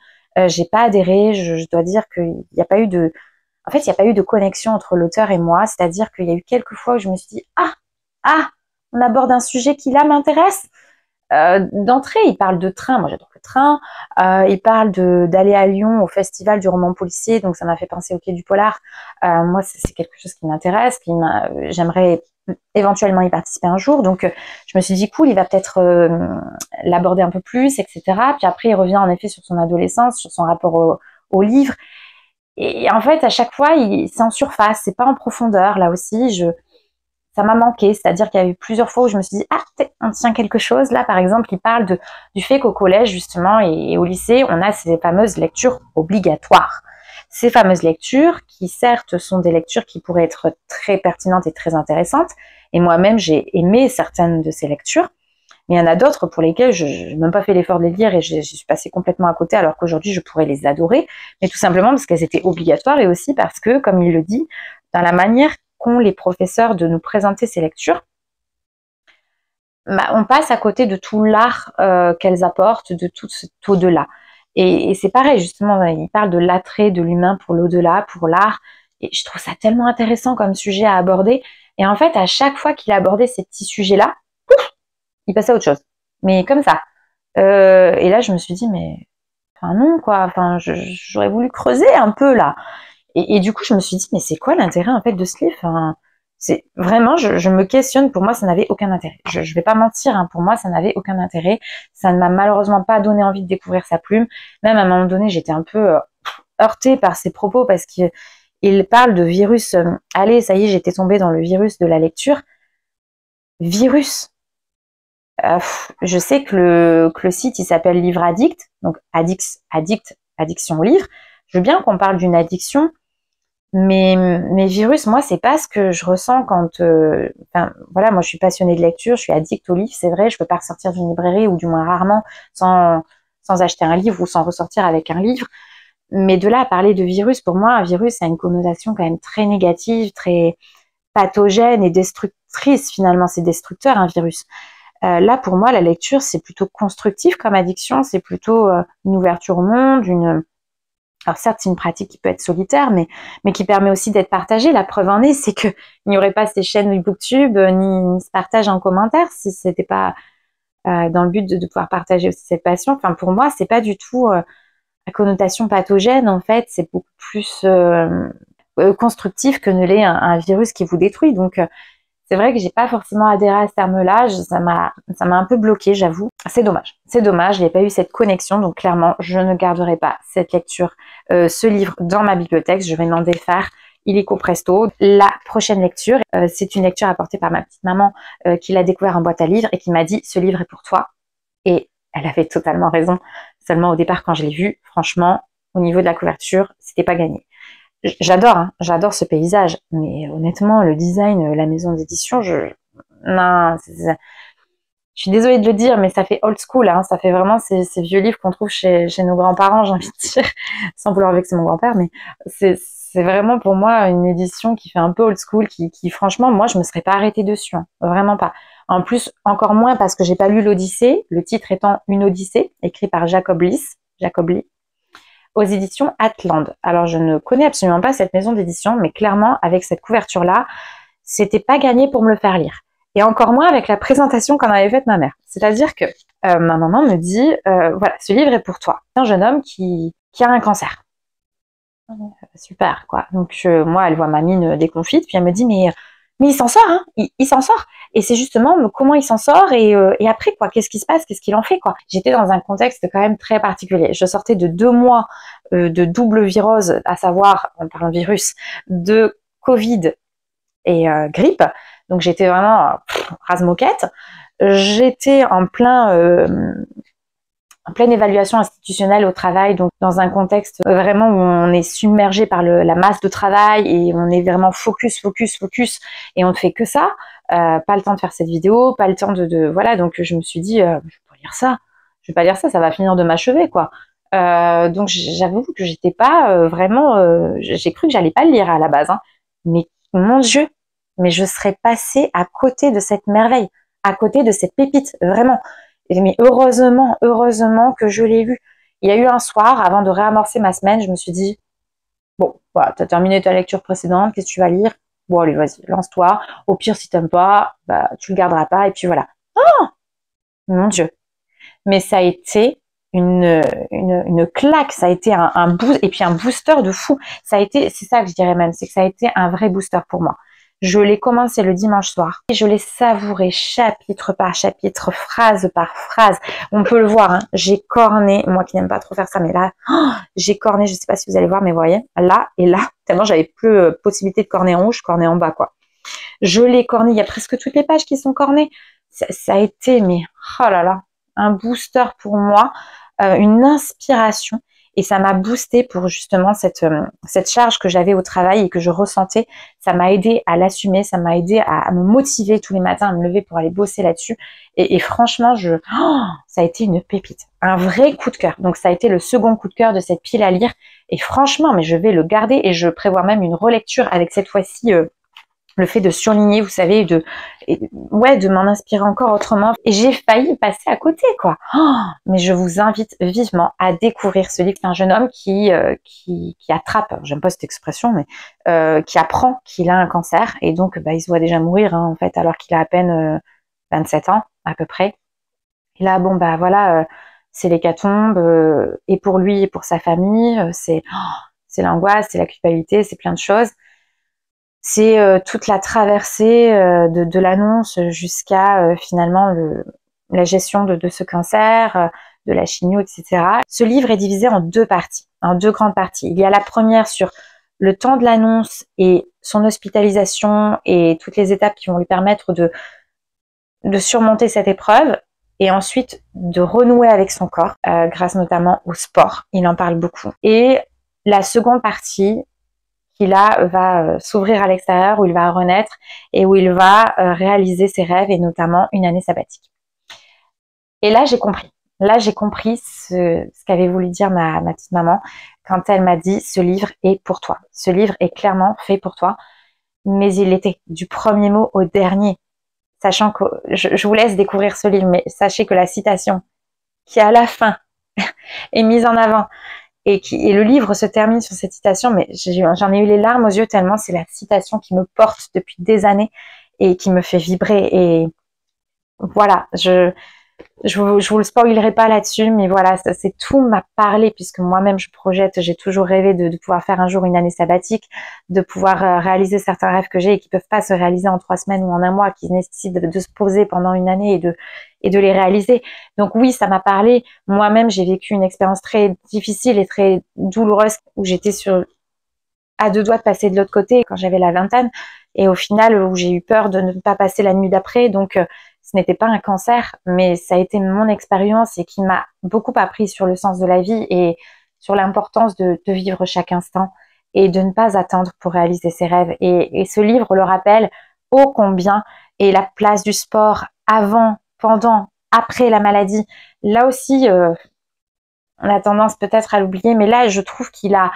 J'ai pas adhéré, je dois dire qu'il n'y a pas eu de... En fait, il n'y a pas eu de connexion entre l'auteur et moi, c'est-à-dire qu'il y a eu quelques fois où je me suis dit « Ah, on aborde un sujet qui là m'intéresse ». D'entrée, il parle de train, moi j'adore le train, il parle d'aller à Lyon au festival du roman policier, donc ça m'a fait penser au Quai du Polar. Moi, c'est quelque chose qui m'intéresse, j'aimerais éventuellement y participer un jour, donc je me suis dit cool, il va peut-être l'aborder un peu plus, etc. Puis après, il revient en effet sur son adolescence, sur son rapport au livre, et en fait, à chaque fois, c'est en surface, c'est pas en profondeur. Là aussi, ça m'a manqué, c'est-à-dire qu'il y a eu plusieurs fois où je me suis dit on tient quelque chose. Là, par exemple, il parle du fait qu'au collège, justement, et au lycée, on a ces fameuses lectures obligatoires. Ces fameuses lectures qui, certes, sont des lectures qui pourraient être très pertinentes et très intéressantes. Et moi-même, j'ai aimé certaines de ces lectures. Mais il y en a d'autres pour lesquelles je n'ai même pas fait l'effort de les lire et je suis passée complètement à côté, alors qu'aujourd'hui, je pourrais les adorer. Mais tout simplement parce qu'elles étaient obligatoires et aussi parce que, comme il le dit, dans la manière qu'ont les professeurs de nous présenter ces lectures, on passe à côté de tout l'art qu'elles apportent, de tout cet au-delà. Et c'est pareil, justement, il parle de l'attrait de l'humain pour l'au-delà, pour l'art. Et je trouve ça tellement intéressant comme sujet à aborder. Et en fait, à chaque fois qu'il a abordé ces petits sujets-là, il passait à autre chose. Mais comme ça. Et là, je me suis dit, mais enfin non, quoi. Enfin, j'aurais voulu creuser un peu là. Et du coup, je me suis dit, mais c'est quoi l'intérêt en fait de ce livre? Enfin, c'est vraiment, je me questionne. Pour moi, ça n'avait aucun intérêt. Je vais pas mentir, hein, pour moi, ça n'avait aucun intérêt. Ça ne m'a malheureusement pas donné envie de découvrir sa plume. Même à un moment donné, j'étais un peu heurtée par ses propos parce qu'il parle de virus. Allez, ça y est, j'étais tombée dans le virus de la lecture. Virus. Je sais que le site il s'appelle Livre Addict, donc addiction au livre. Je veux bien qu'on parle d'une addiction, mais virus, moi c'est pas ce que je ressens quand, enfin voilà, moi je suis passionnée de lecture, je suis addict au livre, c'est vrai, je peux pas ressortir d'une librairie ou du moins rarement sans acheter un livre ou sans ressortir avec un livre. Mais de là à parler de virus, pour moi un virus a une connotation quand même très négative, très pathogène et destructrice finalement, c'est destructeur un virus. Là, pour moi, la lecture, c'est plutôt constructif comme addiction, c'est plutôt une ouverture au monde, alors certes, c'est une pratique qui peut être solitaire, mais qui permet aussi d'être partagée. La preuve en est, c'est que il n'y aurait pas ces chaînes Booktube, ni ce partage en commentaire si c'était pas dans le but de pouvoir partager aussi cette passion. Enfin, pour moi, c'est pas du tout la connotation pathogène, en fait, c'est beaucoup plus constructif que ne l'est un virus qui vous détruit. Donc, c'est vrai que j'ai pas forcément adhéré à ce terme-là, ça m'a un peu bloqué, j'avoue. C'est dommage. C'est dommage, il n'y a pas eu cette connexion, donc clairement, je ne garderai pas cette lecture, ce livre dans ma bibliothèque, je vais m'en défaire illico presto. La prochaine lecture, c'est une lecture apportée par ma petite maman qui l'a découvert en boîte à livres et qui m'a dit « ce livre est pour toi ». Et elle avait totalement raison. Seulement au départ, quand je l'ai vu, franchement, au niveau de la couverture, c'était pas gagné. J'adore, hein, j'adore ce paysage, mais honnêtement, le design, la maison d'édition, non, je suis désolée de le dire, mais ça fait old school, hein, ça fait vraiment ces vieux livres qu'on trouve chez nos grands-parents, j'ai envie de dire, sans vouloir vexer mon grand-père, mais c'est vraiment pour moi une édition qui fait un peu old school, qui franchement, moi, je me serais pas arrêtée dessus, hein, vraiment pas. En plus, encore moins parce que j'ai pas lu l'Odyssée, le titre étant Une Odyssée, écrit par Jacob Lee, aux éditions Atland. Alors, je ne connais absolument pas cette maison d'édition, mais clairement, avec cette couverture-là, c'était pas gagné pour me le faire lire. Et encore moins avec la présentation qu'en avait faite ma mère. C'est-à-dire que ma maman me dit, voilà, ce livre est pour toi. C'est un jeune homme qui a un cancer. Super, quoi. Donc, moi, elle voit ma mine déconfite, puis elle me dit, mais il s'en sort, hein, il s'en sort. Et c'est justement comment il s'en sort et après, quoi, qu'est-ce qui se passe, qu'est-ce qu'il en fait, quoi. J'étais dans un contexte quand même très particulier. Je sortais de 2 mois de double virose, à savoir, on parle virus, de Covid et grippe. Donc j'étais vraiment rase-moquette. J'étais en pleine évaluation institutionnelle au travail, donc dans un contexte vraiment où on est submergé par la masse de travail et on est vraiment focus, et on ne fait que ça. Pas le temps de faire cette vidéo, pas le temps voilà, donc je me suis dit, je vais pas lire ça, ça va finir de m'achever, quoi. Donc j'avoue que j'étais pas vraiment, j'ai cru que j'allais pas le lire à la base, hein. Mais mon Dieu, mais je serais passée à côté de cette merveille, à côté de cette pépite, vraiment. Mais heureusement que je l'ai lu. Il y a eu un soir, avant de réamorcer ma semaine, je me suis dit, bon, voilà, t'as terminé ta lecture précédente, qu'est-ce que tu vas lire? Bon, allez, vas-y, lance-toi. Au pire, si t'aimes pas, bah, tu le garderas pas, et puis voilà. Oh, mon Dieu. Mais ça a été une claque, ça a été un boost, et puis un booster de fou. Ça a été, c'est ça que je dirais même, c'est que ça a été un vrai booster pour moi. Je l'ai commencé le dimanche soir et je l'ai savouré chapitre par chapitre, phrase par phrase. On peut le voir, hein, j'ai corné, moi qui n'aime pas trop faire ça, mais là, oh, j'ai corné, je sais pas si vous allez voir, mais vous voyez, là et là, tellement j'avais plus possibilité de corner en haut, je cornais en bas, quoi. Je l'ai corné, il y a presque toutes les pages qui sont cornées. Ça a été, mais oh là là, un booster pour moi, une inspiration. Et ça m'a boosté pour justement cette charge que j'avais au travail et que je ressentais. Ça m'a aidé à l'assumer, ça m'a aidé à me motiver tous les matins, à me lever pour aller bosser là-dessus. Et franchement, ça a été une pépite, un vrai coup de cœur. Donc ça a été le second coup de cœur de cette pile à lire. Et franchement, mais je vais le garder et je prévois même une relecture avec cette fois-ci le fait de surligner, vous savez, ouais, de m'en inspirer encore autrement. Et j'ai failli passer à côté, quoi. Oh, mais je vous invite vivement à découvrir ce livre. C'est un jeune homme qui attrape, j'aime pas cette expression, mais qui apprend qu'il a un cancer. Et donc, il se voit déjà mourir, hein, en fait, alors qu'il a à peine 27 ans, à peu près. Et là, bon, voilà, c'est l'hécatombe, et pour lui et pour sa famille, c'est l'angoisse, c'est la culpabilité, c'est plein de choses. C'est toute la traversée de l'annonce jusqu'à finalement la gestion de ce cancer, de la chimio, etc. Ce livre est divisé en deux parties, en deux grandes parties. Il y a la première sur le temps de l'annonce et son hospitalisation et toutes les étapes qui vont lui permettre de surmonter cette épreuve et ensuite de renouer avec son corps, grâce notamment au sport. Il en parle beaucoup. Et la seconde partie, qui là va s'ouvrir à l'extérieur, où il va renaître et où il va réaliser ses rêves et notamment une année sabbatique. Et là, j'ai compris. Là, j'ai compris ce qu'avait voulu dire ma petite maman quand elle m'a dit « ce livre est pour toi ». Ce livre est clairement fait pour toi, mais il était du premier mot au dernier. Sachant que je vous laisse découvrir ce livre, mais sachez que la citation qui à la fin est mise en avant et le livre se termine sur cette citation, mais j'en ai eu les larmes aux yeux tellement c'est la citation qui me porte depuis des années et qui me fait vibrer. Et voilà, je vous le spoilerai pas là-dessus, mais voilà, c'est tout m'a parlé puisque moi-même je projette, j'ai toujours rêvé de pouvoir faire un jour une année sabbatique, de pouvoir réaliser certains rêves que j'ai et qui peuvent pas se réaliser en 3 semaines ou en un mois, qui nécessitent de se poser pendant une année et de les réaliser. Donc oui, ça m'a parlé. Moi-même, j'ai vécu une expérience très difficile et très douloureuse où j'étais à 2 doigts de passer de l'autre côté quand j'avais la vingtaine et au final où j'ai eu peur de ne pas passer la nuit d'après. Donc ce n'était pas un cancer, mais ça a été mon expérience et qui m'a beaucoup appris sur le sens de la vie et sur l'importance de vivre chaque instant et de ne pas attendre pour réaliser ses rêves. Et ce livre le rappelle ô combien, et la place du sport avant, pendant, après la maladie. Là aussi, on a tendance peut-être à l'oublier, mais là, je trouve qu'il a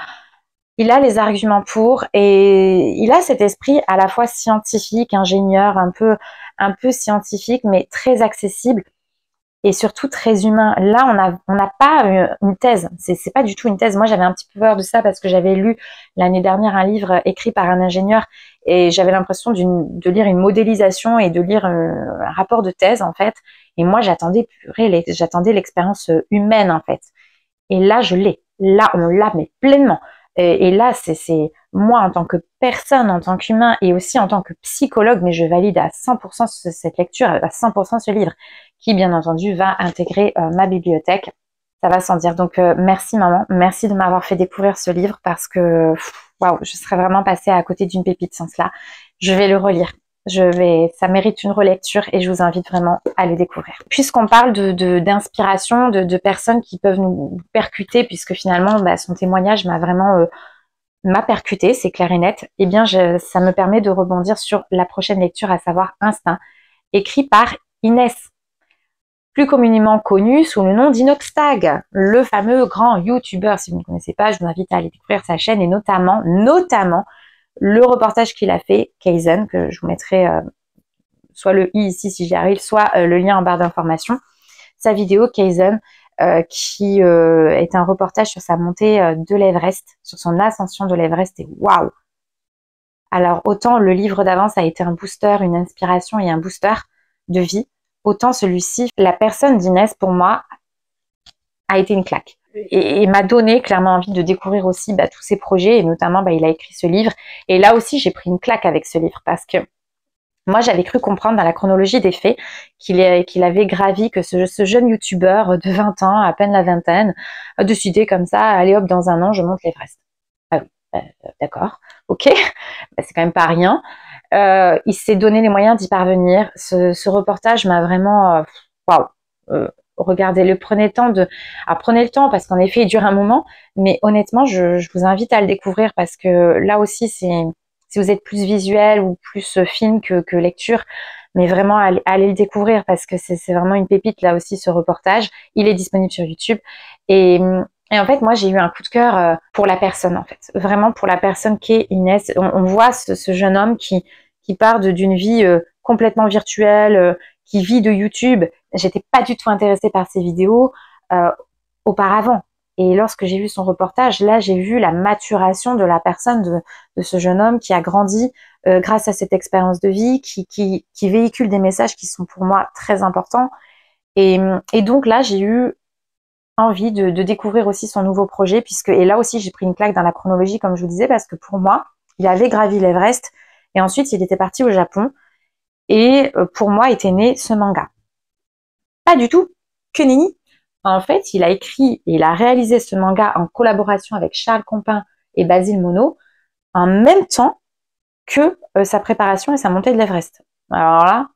les arguments pour et il a cet esprit à la fois scientifique, ingénieur, un peu scientifique, mais très accessible et surtout très humain. Là, on n'a pas une thèse. C'est pas du tout une thèse. Moi, j'avais un petit peu peur de ça parce que j'avais lu l'année dernière un livre écrit par un ingénieur et j'avais l'impression de lire une modélisation et de lire un rapport de thèse, en fait. Et moi, j'attendais l'expérience humaine, en fait. Et là, je l'ai. Là, on l'a, mais pleinement. Et là, c'est moi en tant que personne, en tant qu'humain et aussi en tant que psychologue, mais je valide à 100% cette lecture, à 100% ce livre, qui bien entendu va intégrer ma bibliothèque. Ça va sans dire. Donc merci maman, merci de m'avoir fait découvrir ce livre parce que waouh, je serais vraiment passée à côté d'une pépite sans cela. Je vais le relire. Ça mérite une relecture et je vous invite vraiment à le découvrir. Puisqu'on parle d'inspiration, de personnes qui peuvent nous percuter, puisque finalement, son témoignage m'a vraiment percuté, c'est clair et net, eh bien, ça me permet de rebondir sur la prochaine lecture, à savoir Instinct, écrit par Inès, plus communément connue sous le nom d'Inoxtag, le fameux grand YouTuber. Si vous ne connaissez pas, je vous invite à aller découvrir sa chaîne et notamment le reportage qu'il a fait, Kaizen, que je vous mettrai soit le i ici si j'y arrive, soit le lien en barre d'information. Sa vidéo Kaizen, qui est un reportage sur sa montée de l'Everest, sur son ascension de l'Everest, et waouh! Alors autant le livre d'avant ça a été un booster, une inspiration et un booster de vie, autant celui-ci, la personne d'Inès pour moi a été une claque. Et m'a donné clairement envie de découvrir aussi tous ses projets, et notamment il a écrit ce livre. Et là aussi, j'ai pris une claque avec ce livre parce que moi, j'avais cru comprendre dans la chronologie des faits qu'il avait gravi, que ce jeune youtubeur de 20 ans, à peine la vingtaine, a décidé comme ça, allez hop, dans un an, je monte l'Everest. Ah oui, d'accord, ok, c'est quand même pas rien. Il s'est donné les moyens d'y parvenir. Ce reportage m'a vraiment... waouh. Regardez-le, prenez le temps parce qu'en effet il dure un moment, mais honnêtement je vous invite à le découvrir parce que là aussi si vous êtes plus visuel ou plus film que lecture, mais vraiment allez le découvrir parce que c'est vraiment une pépite là aussi ce reportage. Il est disponible sur YouTube et en fait moi j'ai eu un coup de cœur pour la personne, en fait, vraiment pour la personne qu'est Inès. On voit ce jeune homme qui qui part d'une vie complètement virtuelle, qui vit de YouTube. J'étais pas du tout intéressée par ses vidéos auparavant. Et lorsque j'ai vu son reportage, là, j'ai vu la maturation de la personne, de ce jeune homme qui a grandi grâce à cette expérience de vie, qui véhicule des messages qui sont pour moi très importants. Et donc là, j'ai eu envie de découvrir aussi son nouveau projet, et là aussi, j'ai pris une claque dans la chronologie, comme je vous disais, parce que pour moi, il avait gravi l'Everest, et ensuite, il était parti au Japon, et pour moi, était né ce manga. Pas du tout, que nenni. En fait, il a écrit et il a réalisé ce manga en collaboration avec Charles Compin et Basile Monod en même temps que sa préparation et sa montée de l'Everest. Alors là,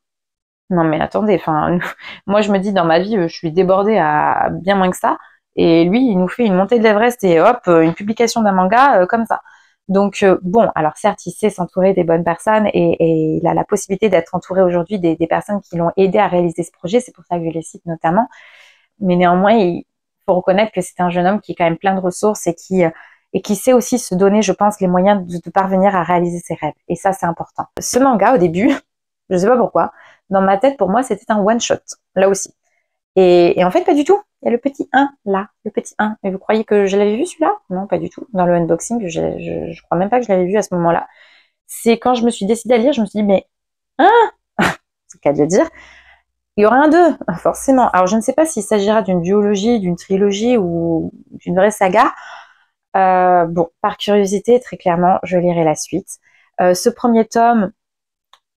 non mais attendez, enfin, moi je me dis dans ma vie, je suis débordée à bien moins que ça, et lui, il nous fait une montée de l'Everest et hop, une publication d'un manga comme ça. Donc bon, alors certes, il sait s'entourer des bonnes personnes et il a la possibilité d'être entouré aujourd'hui des personnes qui l'ont aidé à réaliser ce projet, c'est pour ça que je les cite notamment. Mais néanmoins, il faut reconnaître que c'est un jeune homme qui est quand même plein de ressources et qui sait aussi se donner, je pense, les moyens de parvenir à réaliser ses rêves. Et ça, c'est important. Ce manga, au début, je sais pas pourquoi, dans ma tête, pour moi, c'était un one-shot, là aussi. Et en fait, pas du tout. Il y a le petit 1, là, le petit 1. Et vous croyez que je l'avais vu, celui-là? Non, pas du tout. Dans le unboxing, je crois même pas que je l'avais vu à ce moment-là. C'est quand je me suis décidée à lire, je me suis dit, mais, hein? C'est le cas de le dire. Il y aura un 2, forcément. Alors, je ne sais pas s'il s'agira d'une duologie, d'une trilogie ou d'une vraie saga. Bon, par curiosité, très clairement, je lirai la suite. Ce premier tome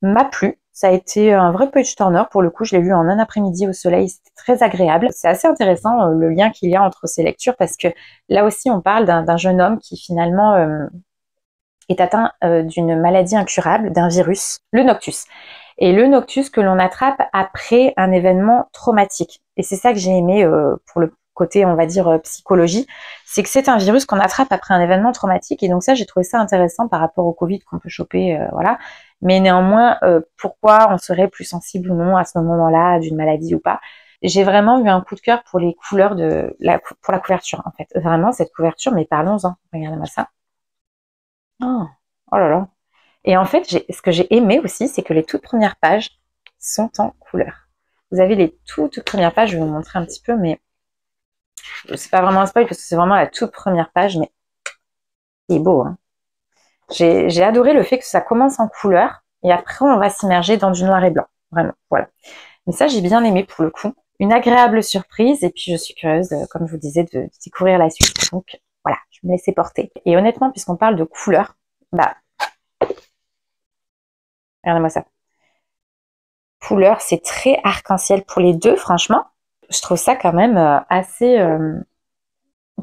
m'a plu. Ça a été un vrai page turner. Pour le coup, je l'ai lu en un après-midi au soleil. C'était très agréable. C'est assez intéressant le lien qu'il y a entre ces lectures parce que là aussi, on parle d'un jeune homme qui finalement est atteint d'une maladie incurable, d'un virus, le Noctus. Et le Noctus que l'on attrape après un événement traumatique. Et c'est ça que j'ai aimé pour le côté, on va dire, psychologie, c'est que c'est un virus qu'on attrape après un événement traumatique. Et donc ça, j'ai trouvé ça intéressant par rapport au Covid qu'on peut choper, voilà. Mais néanmoins, pourquoi on serait plus sensible ou non à ce moment-là d'une maladie ou pas? J'ai vraiment eu un coup de cœur pour les couleurs pour la couverture, en fait. Vraiment, cette couverture, mais parlons-en. Regardez-moi ça. Oh, oh là là. Et en fait, ce que j'ai aimé aussi, c'est que les toutes premières pages sont en couleur. Vous avez les toutes premières pages, je vais vous montrer un petit peu, mais c'est pas vraiment un spoil parce que c'est vraiment la toute première page, mais il est beau. Hein. J'ai adoré le fait que ça commence en couleur et après on va s'immerger dans du noir et blanc. Vraiment, voilà. Mais ça, j'ai bien aimé pour le coup. Une agréable surprise et puis je suis curieuse, comme je vous disais, de découvrir la suite. Donc voilà, je me laissais porter. Et honnêtement, puisqu'on parle de couleur, bah, regardez-moi ça. Couleur, c'est très arc-en-ciel pour les deux, franchement. Je trouve ça quand même assez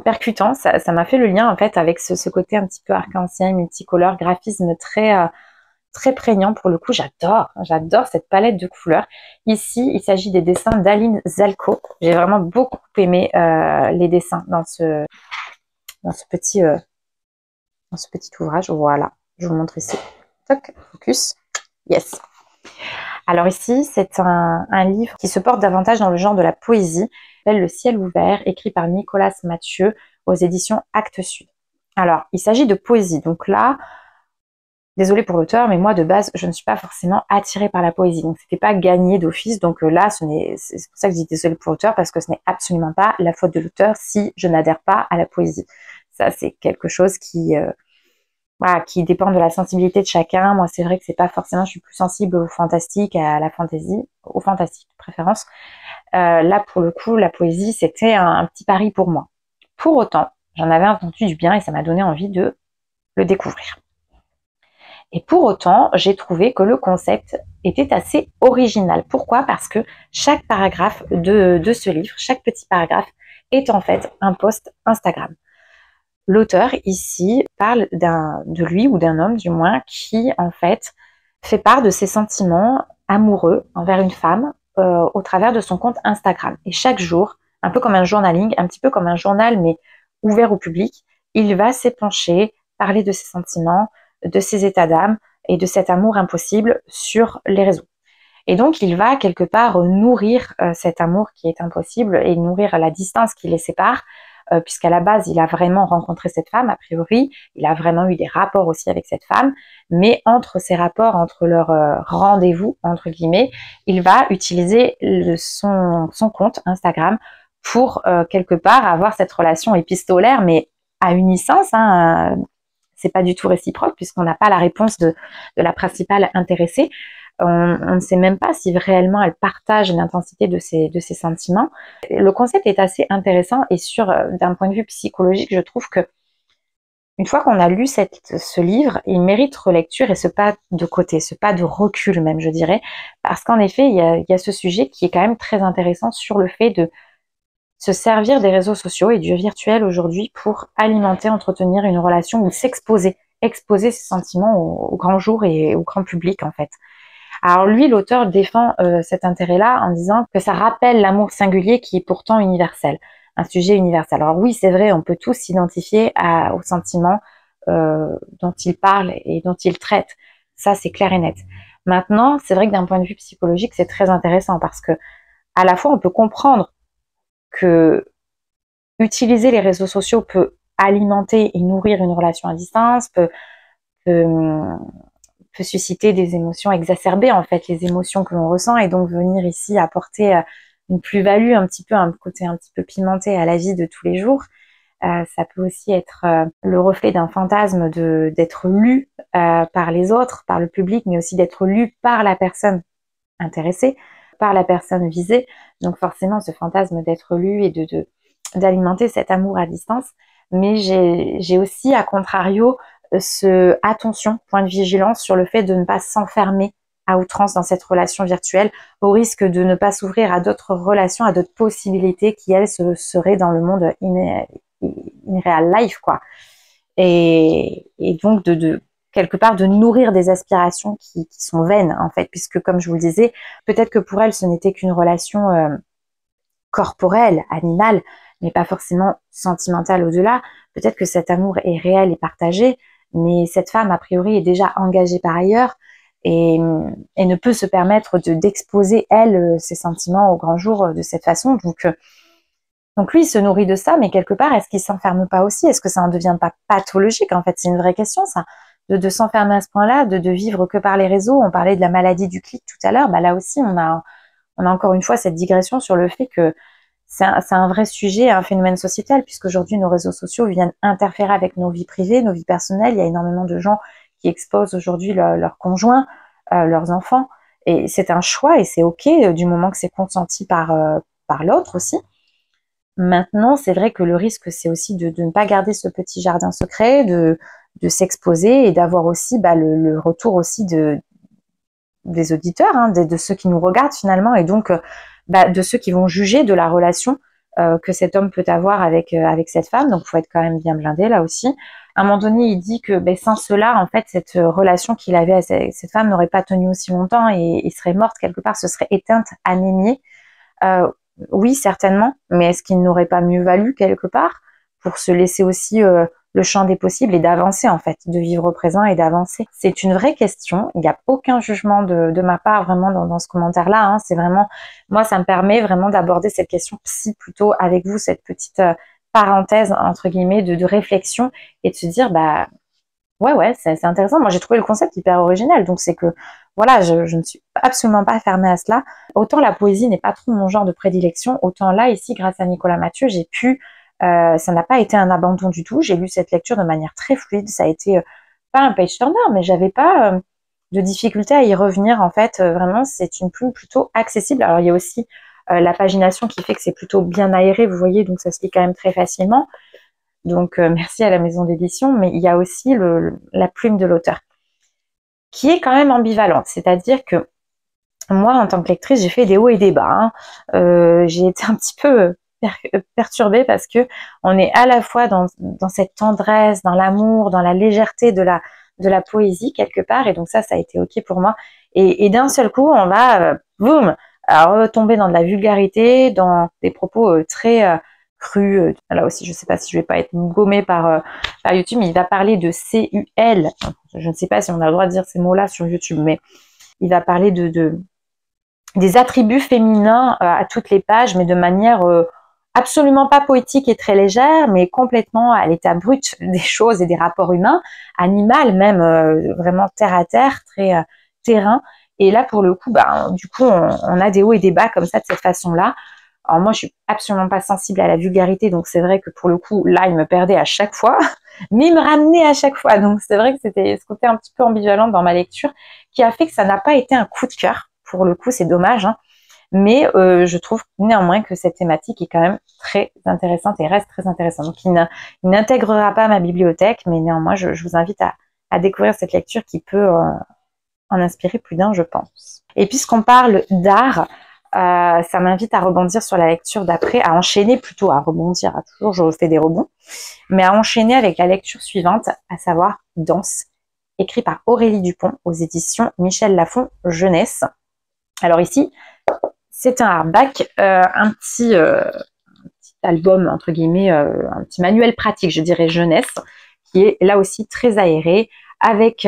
percutant. Ça m'a fait le lien en fait avec ce côté un petit peu arc-en-ciel, multicolore, graphisme très prégnant pour le coup. J'adore cette palette de couleurs. Ici, il s'agit des dessins d'Aline Zalco. J'ai vraiment beaucoup aimé les dessins dans ce petit ouvrage. Voilà, je vous montre ici. Toc, focus. Yes. Alors ici, c'est un livre qui se porte davantage dans le genre de la poésie, s'appelle Le ciel ouvert, écrit par Nicolas Mathieu aux éditions Actes Sud. Alors, il s'agit de poésie. Donc là, désolée pour l'auteur, mais moi de base, je ne suis pas forcément attirée par la poésie. Donc c'était pas gagné d'office. Donc là, c'est pour ça que je dis désolée pour l'auteur, parce que ce n'est absolument pas la faute de l'auteur si je n'adhère pas à la poésie. Ça, c'est quelque chose voilà, qui dépend de la sensibilité de chacun. Moi, c'est vrai que c'est pas forcément, je suis plus sensible au fantastique, à la fantaisie, au fantastique de préférence. Là, pour le coup, la poésie, c'était un petit pari pour moi. Pour autant, j'en avais entendu du bien et ça m'a donné envie de le découvrir. Et pour autant, j'ai trouvé que le concept était assez original. Pourquoi? Parce que chaque paragraphe de ce livre, chaque petit paragraphe est en fait un post Instagram. L'auteur ici parle de lui ou d'un homme du moins qui en fait part de ses sentiments amoureux envers une femme au travers de son compte Instagram. Et chaque jour, un peu comme un journaling, un petit peu comme un journal mais ouvert au public, il va s'épancher, parler de ses sentiments, de ses états d'âme et de cet amour impossible sur les réseaux. Et donc il va quelque part nourrir cet amour qui est impossible et nourrir la distance qui les sépare puisqu'à la base, il a vraiment rencontré cette femme, a priori, il a vraiment eu des rapports aussi avec cette femme, mais entre ces rapports, entre leurs rendez-vous, entre guillemets, il va utiliser son compte Instagram pour quelque part avoir cette relation épistolaire, mais à une licence, hein, c'est pas du tout réciproque puisqu'on n'a pas la réponse de la principale intéressée. On ne sait même pas si réellement elle partage l'intensité de ses sentiments. Le concept est assez intéressant et d'un point de vue psychologique, je trouve que une fois qu'on a lu ce livre, il mérite relecture et ce pas de côté, ce pas de recul même, je dirais, parce qu'en effet, il y a ce sujet qui est quand même très intéressant sur le fait de se servir des réseaux sociaux et du virtuel aujourd'hui pour alimenter, entretenir une relation ou exposer ses sentiments au grand jour et au grand public en fait. Alors lui, l'auteur défend cet intérêt-là en disant que ça rappelle l'amour singulier qui est pourtant universel, un sujet universel. Alors oui, c'est vrai, on peut tous s'identifier aux sentiments dont il parle et dont il traite. Ça, c'est clair et net. Maintenant, c'est vrai que d'un point de vue psychologique, c'est très intéressant parce que à la fois, on peut comprendre que utiliser les réseaux sociaux peut alimenter et nourrir une relation à distance, peut susciter des émotions exacerbées, en fait, les émotions que l'on ressent, et donc venir ici apporter une plus-value, un côté un petit peu pimenté à la vie de tous les jours. Ça peut aussi être le reflet d'un fantasme d'être lu par les autres, par le public, mais aussi d'être lu par la personne intéressée, par la personne visée. Donc forcément, ce fantasme d'être lu et d'alimenter cet amour à distance. Mais j'ai aussi, à contrario, attention, point de vigilance sur le fait de ne pas s'enfermer à outrance dans cette relation virtuelle, au risque de ne pas s'ouvrir à d'autres relations, à d'autres possibilités qui, elles, seraient dans le monde in real life, quoi. Et donc, quelque part, de nourrir des aspirations qui sont vaines, en fait, puisque, comme je vous le disais, peut-être que pour elle, ce n'était qu'une relation corporelle, animale, mais pas forcément sentimentale au-delà. Peut-être que cet amour est réel et partagé, mais cette femme, a priori, est déjà engagée par ailleurs et ne peut se permettre d'exposer, elle, ses sentiments au grand jour de cette façon. Donc lui, il se nourrit de ça, mais quelque part, est-ce qu'il s'enferme pas aussi? Est-ce que ça en devient pas pathologique? En fait, c'est une vraie question, ça, de s'enfermer à ce point-là, de vivre que par les réseaux. On parlait de la maladie du clic tout à l'heure, bah là aussi, on a encore une fois cette digression sur le fait que c'est un vrai sujet, un phénomène sociétal, puisqu'aujourd'hui, nos réseaux sociaux viennent interférer avec nos vies privées, nos vies personnelles. Il y a énormément de gens qui exposent aujourd'hui leurs conjoints, leurs enfants, et c'est un choix, et c'est ok, du moment que c'est consenti par l'autre aussi. Maintenant, c'est vrai que le risque, c'est aussi de ne pas garder ce petit jardin secret, de s'exposer et d'avoir aussi le retour aussi des auditeurs, hein, de ceux qui nous regardent finalement, et donc de ceux qui vont juger de la relation que cet homme peut avoir avec cette femme. Donc, il faut être quand même bien blindé là aussi. À un moment donné, il dit que sans cela, en fait, cette relation qu'il avait avec cette femme n'aurait pas tenu aussi longtemps et serait morte quelque part, se serait éteinte, anémiée. Oui, certainement, mais est-ce qu'il n'aurait pas mieux valu quelque part pour se laisser aussi le champ des possibles et d'avancer, en fait, de vivre au présent et d'avancer? C'est une vraie question. Il n'y a aucun jugement de ma part vraiment dans ce commentaire-là, hein. C'est vraiment, moi, ça me permet vraiment d'aborder cette question psy plutôt avec vous, cette petite parenthèse entre guillemets de réflexion, et de se dire ouais, c'est intéressant. Moi, j'ai trouvé le concept hyper original. Donc, c'est que, voilà, je ne suis absolument pas fermée à cela. Autant la poésie n'est pas trop mon genre de prédilection, autant là, ici, grâce à Nicolas Mathieu, j'ai pu, ça n'a pas été un abandon du tout. J'ai lu cette lecture de manière très fluide. Ça a été, pas un page turner, mais j'avais pas de difficulté à y revenir. En fait, vraiment, c'est une plume plutôt accessible. Alors, il y a aussi la pagination qui fait que c'est plutôt bien aéré, vous voyez, donc ça se lit quand même très facilement. Donc, merci à la maison d'édition, mais il y a aussi la plume de l'auteur, qui est quand même ambivalente. C'est-à-dire que moi, en tant que lectrice, j'ai fait des hauts et des bas, hein. J'ai été un petit peu perturbée parce que on est à la fois dans cette tendresse, dans l'amour, dans la légèreté de la poésie quelque part, et donc ça a été ok pour moi. Et d'un seul coup, on va, boum, retomber dans de la vulgarité, dans des propos très cru. Là aussi, je sais pas si je vais pas être gommée par YouTube, mais il va parler de CUL. Je ne sais pas si on a le droit de dire ces mots-là sur YouTube, mais il va parler des attributs féminins à toutes les pages, mais de manière absolument pas poétique et très légère, mais complètement à l'état brut des choses et des rapports humains, animal même, vraiment terre à terre, très terrain. Et là, pour le coup, du coup, on a des hauts et des bas comme ça, de cette façon-là. Alors moi, je suis absolument pas sensible à la vulgarité, donc c'est vrai que pour le coup, là, il me perdait à chaque fois, mais il me ramenait à chaque fois. Donc c'est vrai que c'était ce côté un petit peu ambivalent dans ma lecture qui a fait que ça n'a pas été un coup de cœur. Pour le coup, c'est dommage, hein. Mais je trouve néanmoins que cette thématique est quand même très intéressante et reste très intéressante. Donc il n'intégrera pas ma bibliothèque, mais néanmoins, je vous invite à découvrir cette lecture qui peut en inspirer plus d'un, je pense. Et puisqu'on parle d'art, ça m'invite à rebondir sur la lecture d'après, à enchaîner plutôt, à rebondir, toujours je fais des rebonds, mais à enchaîner avec la lecture suivante, à savoir Danse, écrit par Aurélie Dupont aux éditions Michel Lafon Jeunesse. Alors ici, c'est un hardback, un petit album, entre guillemets, un petit manuel pratique, je dirais jeunesse, qui est là aussi très aéré, avec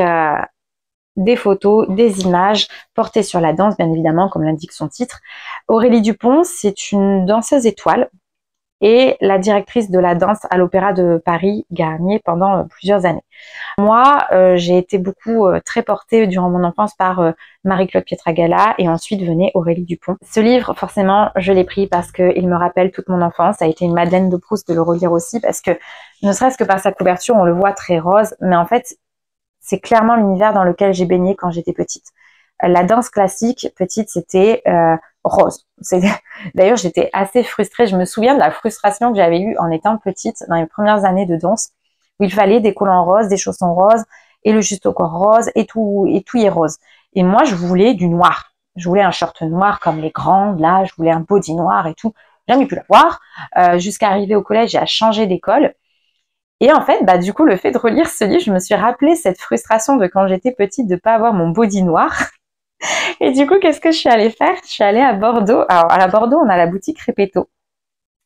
des photos, des images portées sur la danse, bien évidemment, comme l'indique son titre. Aurélie Dupont, c'est une danseuse étoile et la directrice de la danse à l'Opéra de Paris Garnier pendant plusieurs années. Moi, j'ai été beaucoup très portée durant mon enfance par Marie-Claude Pietragala et ensuite venait Aurélie Dupont. Ce livre, forcément, je l'ai pris parce qu'il me rappelle toute mon enfance. Ça a été une Madeleine de Proust de le relire aussi parce que, ne serait-ce que par sa couverture, on le voit très rose, mais en fait, c'est clairement l'univers dans lequel j'ai baigné quand j'étais petite. La danse classique, petite, c'était rose. D'ailleurs, j'étais assez frustrée. Je me souviens de la frustration que j'avais eue en étant petite dans les premières années de danse, où il fallait des collants roses, des chaussons roses, et le juste au corps rose, et tout y est rose. Et moi, je voulais du noir. Je voulais un short noir comme les grandes, là, je voulais un body noir et tout. J'ai jamais pu l'avoir. Jusqu'à arriver au collège, j'ai changé d'école. Et en fait, du coup, le fait de relire ce livre, je me suis rappelé cette frustration de quand j'étais petite de pas avoir mon body noir. Et du coup, qu'est-ce que je suis allée faire? Je suis allée à Bordeaux. Alors, à Bordeaux, on a la boutique Repetto.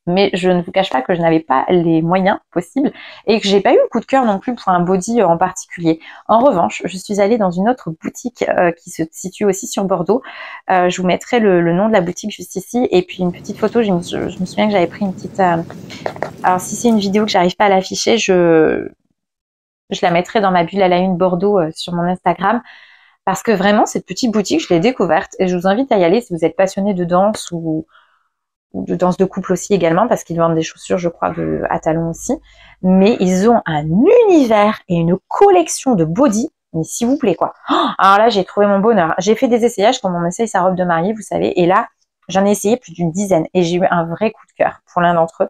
Mais je ne vous cache pas que je n'avais pas les moyens possibles et que j'ai pas eu le coup de cœur non plus pour un body en particulier. En revanche, je suis allée dans une autre boutique qui se situe aussi sur Bordeaux. Je vous mettrai le nom de la boutique juste ici et puis une petite photo. Je me souviens que j'avais pris une petite... Alors si c'est une vidéo que j'arrive pas à l'afficher, je la mettrai dans ma bulle à la une Bordeaux sur mon Instagram. Parce que vraiment, cette petite boutique, je l'ai découverte et je vous invite à y aller si vous êtes passionné de danse ou de danse de couple aussi également, parce qu'ils vendent des chaussures, je crois, à talons aussi. Mais ils ont un univers et une collection de body, mais s'il vous plaît, quoi. Alors là, j'ai trouvé mon bonheur. J'ai fait des essayages comme on essaye sa robe de mariée, vous savez, et là, j'en ai essayé plus d'une dizaine et j'ai eu un vrai coup de cœur pour l'un d'entre eux.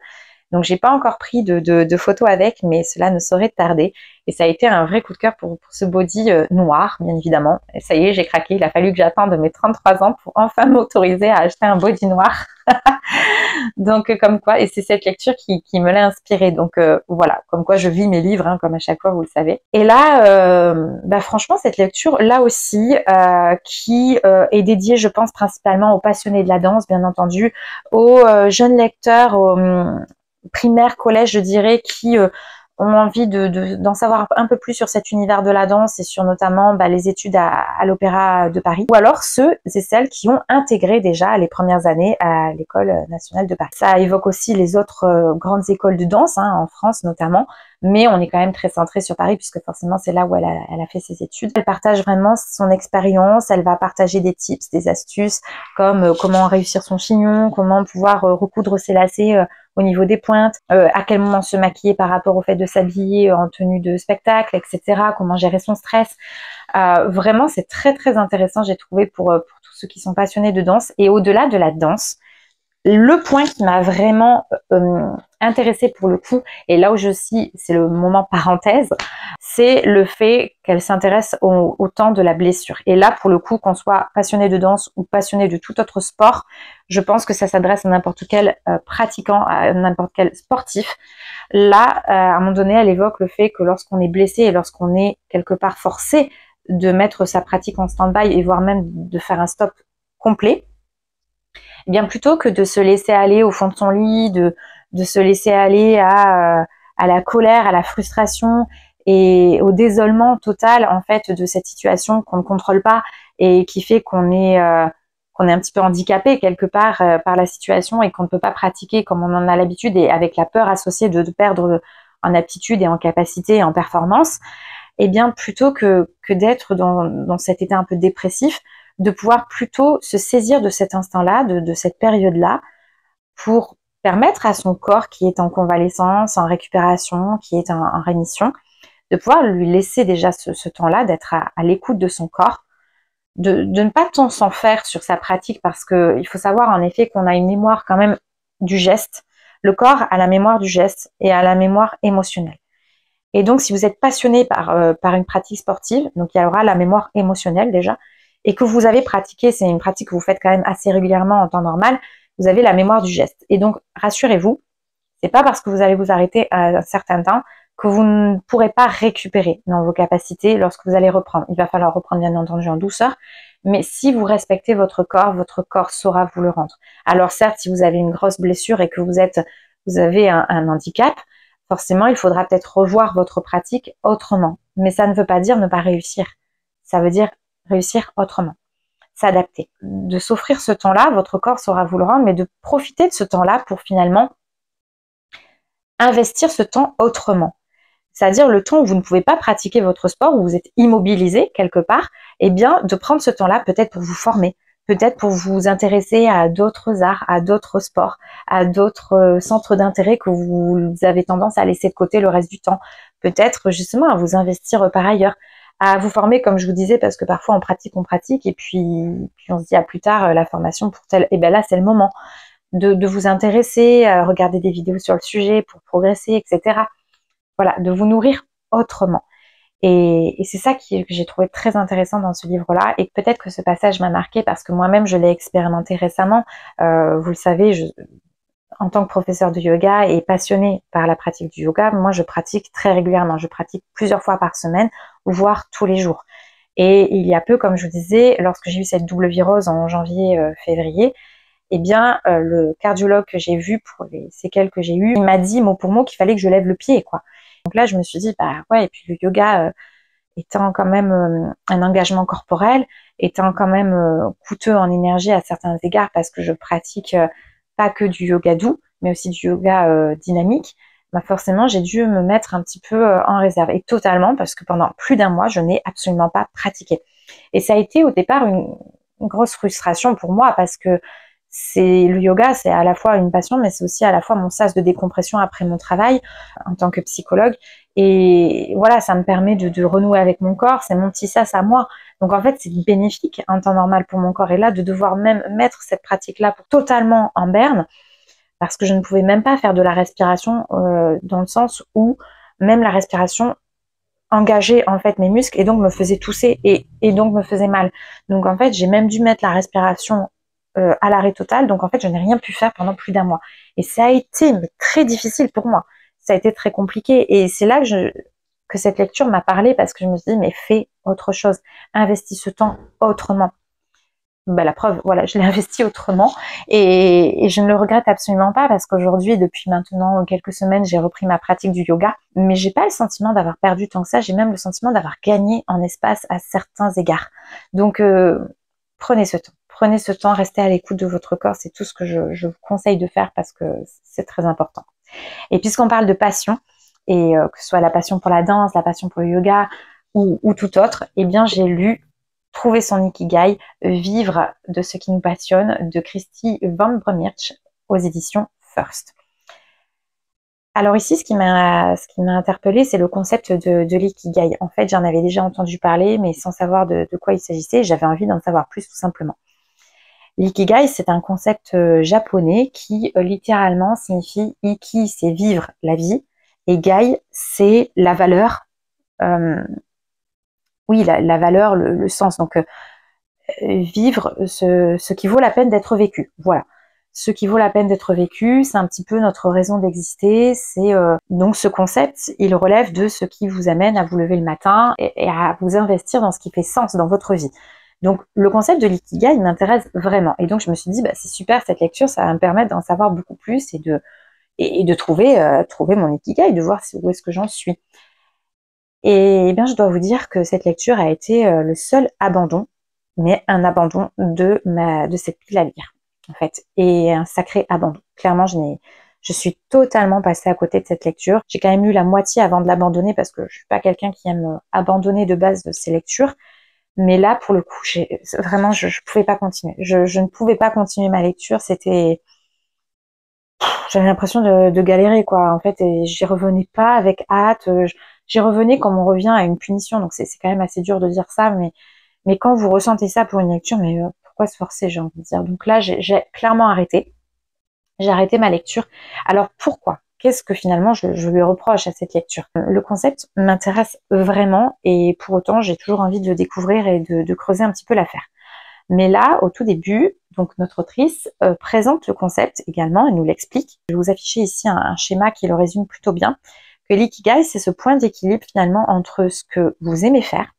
Donc, j'ai pas encore pris de photos avec, mais cela ne saurait tarder. Et ça a été un vrai coup de cœur pour ce body noir, bien évidemment. Et ça y est, j'ai craqué. Il a fallu que j'attende mes 33 ans pour enfin m'autoriser à acheter un body noir. Donc, comme quoi, et c'est cette lecture qui me l'a inspirée. Donc, voilà, comme quoi je vis mes livres, hein, comme à chaque fois, vous le savez. Et là, franchement, cette lecture, là aussi, qui est dédiée, je pense, principalement aux passionnés de la danse, bien entendu, aux jeunes lecteurs, primaire, collège, je dirais, qui ont envie d'en savoir un peu plus sur cet univers de la danse et sur notamment les études à l'Opéra de Paris. Ou alors ceux et celles qui ont intégré déjà les premières années à l'École nationale de Paris. Ça évoque aussi les autres grandes écoles de danse, hein, en France notamment, mais on est quand même très centré sur Paris puisque forcément c'est là où elle a fait ses études. Elle partage vraiment son expérience, elle va partager des tips, des astuces comme comment réussir son chignon, comment pouvoir recoudre ses lacets au niveau des pointes, à quel moment se maquiller par rapport au fait de s'habiller en tenue de spectacle, etc. Comment gérer son stress. Vraiment, c'est très très intéressant, j'ai trouvé, pour tous ceux qui sont passionnés de danse. Et au-delà de la danse, le point qui m'a vraiment intéressée pour le coup, et là où je suis, c'est le moment parenthèse, c'est le fait qu'elle s'intéresse au temps de la blessure. Et là, pour le coup, qu'on soit passionné de danse ou passionné de tout autre sport, je pense que ça s'adresse à n'importe quel pratiquant, à n'importe quel sportif. Là, à un moment donné, elle évoque le fait que lorsqu'on est blessé et lorsqu'on est quelque part forcé de mettre sa pratique en stand-by et voire même de faire un stop complet, eh bien plutôt que de se laisser aller au fond de son lit, de se laisser aller à la colère, à la frustration et au désolement total en fait de cette situation qu'on ne contrôle pas et qui fait qu'on est qu'on est un petit peu handicapé quelque part par la situation et qu'on ne peut pas pratiquer comme on en a l'habitude et avec la peur associée de perdre en aptitude et en capacité et en performance, et bien plutôt que d'être dans cet état un peu dépressif, de pouvoir plutôt se saisir de cet instant-là, de cette période-là, pour permettre à son corps qui est en convalescence, en récupération, qui est en rémission, de pouvoir lui laisser déjà ce temps-là, d'être à l'écoute de son corps, de ne pas tant s'en faire sur sa pratique, parce que il faut savoir en effet qu'on a une mémoire quand même du geste. Le corps a la mémoire du geste et a la mémoire émotionnelle. Et donc, si vous êtes passionné par une pratique sportive, donc il y aura la mémoire émotionnelle déjà, et que vous avez pratiqué, c'est une pratique que vous faites quand même assez régulièrement en temps normal, vous avez la mémoire du geste. Et donc, rassurez-vous, c'est pas parce que vous allez vous arrêter à un certain temps que vous ne pourrez pas récupérer dans vos capacités lorsque vous allez reprendre. Il va falloir reprendre bien entendu en douceur, mais si vous respectez votre corps saura vous le rendre. Alors certes, si vous avez une grosse blessure et que vous avez un handicap, forcément, il faudra peut-être revoir votre pratique autrement. Mais ça ne veut pas dire ne pas réussir. Ça veut dire réussir autrement. S'adapter. De s'offrir ce temps-là, votre corps saura vous le rendre, mais de profiter de ce temps-là pour finalement investir ce temps autrement. C'est-à-dire le temps où vous ne pouvez pas pratiquer votre sport, où vous êtes immobilisé quelque part, eh bien de prendre ce temps-là peut-être pour vous former, peut-être pour vous intéresser à d'autres arts, à d'autres sports, à d'autres centres d'intérêt que vous avez tendance à laisser de côté le reste du temps. Peut-être justement à vous investir par ailleurs, à vous former comme je vous disais, parce que parfois on pratique, et puis on se dit à plus tard la formation pour tel, et bien là c'est le moment de vous intéresser, à regarder des vidéos sur le sujet pour progresser, etc. Voilà, de vous nourrir autrement. Et c'est ça que j'ai trouvé très intéressant dans ce livre-là, et peut-être que ce passage m'a marqué parce que moi-même je l'ai expérimenté récemment. Vous le savez, en tant que professeur de yoga et passionnée par la pratique du yoga, moi je pratique très régulièrement, je pratique plusieurs fois par semaine, voire tous les jours. Et il y a peu, comme je vous disais, lorsque j'ai eu cette double virose en janvier-février, eh bien le cardiologue que j'ai vu pour les séquelles que j'ai eues, il m'a dit mot pour mot qu'il fallait que je lève le pied, quoi. Donc là, je me suis dit, bah ouais, et puis le yoga étant quand même un engagement corporel, étant quand même coûteux en énergie à certains égards, parce que je pratique pas que du yoga doux, mais aussi du yoga dynamique, bah forcément, j'ai dû me mettre un petit peu en réserve. Et totalement, parce que pendant plus d'un mois, je n'ai absolument pas pratiqué. Et ça a été au départ une grosse frustration pour moi, parce que le yoga, c'est à la fois une passion, mais c'est aussi à la fois mon sas de décompression après mon travail en tant que psychologue. Et voilà, ça me permet de renouer avec mon corps, c'est mon petit sas à moi. Donc en fait, c'est bénéfique en temps normal pour mon corps. Et là, de devoir même mettre cette pratique-là totalement en berne, parce que je ne pouvais même pas faire de la respiration dans le sens où même la respiration engageait en fait mes muscles et donc me faisait tousser et donc me faisait mal. Donc en fait, j'ai même dû mettre la respiration à l'arrêt total. Donc en fait, je n'ai rien pu faire pendant plus d'un mois. Et ça a été très difficile pour moi. Ça a été très compliqué. Et c'est là que cette lecture m'a parlé, parce que je me suis dit, mais fais autre chose. Investis ce temps autrement. Bah, la preuve, voilà, je l'ai investi autrement. Et je ne le regrette absolument pas, parce qu'aujourd'hui, depuis maintenant quelques semaines, j'ai repris ma pratique du yoga. Mais j'ai pas le sentiment d'avoir perdu tant que ça. J'ai même le sentiment d'avoir gagné en espace à certains égards. Donc, prenez ce temps. Prenez ce temps, restez à l'écoute de votre corps, c'est tout ce que je vous conseille de faire, parce que c'est très important. Et puisqu'on parle de passion, et que ce soit la passion pour la danse, la passion pour le yoga ou tout autre, eh bien j'ai lu Trouver son Ikigai, vivre de ce qui nous passionne, de Christy Van Bremmerch aux éditions First. Alors ici, ce qui m'a interpellée, c'est le concept de l'ikigai. En fait, j'en avais déjà entendu parler, mais sans savoir de quoi il s'agissait. J'avais envie d'en savoir plus, tout simplement. L'ikigai, c'est un concept japonais qui littéralement signifie iki, c'est vivre la vie, et gai, c'est la valeur. Oui, la valeur, le sens. Donc, vivre ce qui vaut la peine d'être vécu. Voilà. Ce qui vaut la peine d'être vécu, c'est un petit peu notre raison d'exister. C'est donc ce concept, il relève de ce qui vous amène à vous lever le matin et à vous investir dans ce qui fait sens dans votre vie. Donc le concept de l'ikigai, il m'intéresse vraiment. Et donc je me suis dit, bah, c'est super cette lecture, ça va me permettre d'en savoir beaucoup plus et de trouver mon ikigai, de voir où est-ce que j'en suis. Et bien je dois vous dire que cette lecture a été le seul abandon mais un abandon de cette pile à lire, en fait, et un sacré abandon. Clairement, je suis totalement passée à côté de cette lecture. J'ai quand même lu la moitié avant de l'abandonner parce que je suis pas quelqu'un qui aime abandonner de base de ses lectures. Mais là, pour le coup, vraiment, je pouvais pas continuer. Je ne pouvais pas continuer ma lecture. J'avais l'impression de galérer, quoi, en fait, et j'y revenais pas avec hâte. J'y revenais comme on revient à une punition. Donc c'est quand même assez dur de dire ça, mais quand vous ressentez ça pour une lecture, mais pourquoi se forcer, j'ai envie de dire. Donc là, j'ai clairement arrêté. J'ai arrêté ma lecture. Alors pourquoi? Qu'est-ce que finalement je lui reproche à cette lecture? Le concept m'intéresse vraiment et pour autant j'ai toujours envie de le découvrir et de creuser un petit peu l'affaire. Mais là, au tout début, donc notre autrice présente le concept également et nous l'explique. Je vais vous afficher ici un schéma qui le résume plutôt bien. Que l'ikigai, c'est ce point d'équilibre finalement entre ce que vous aimez faire,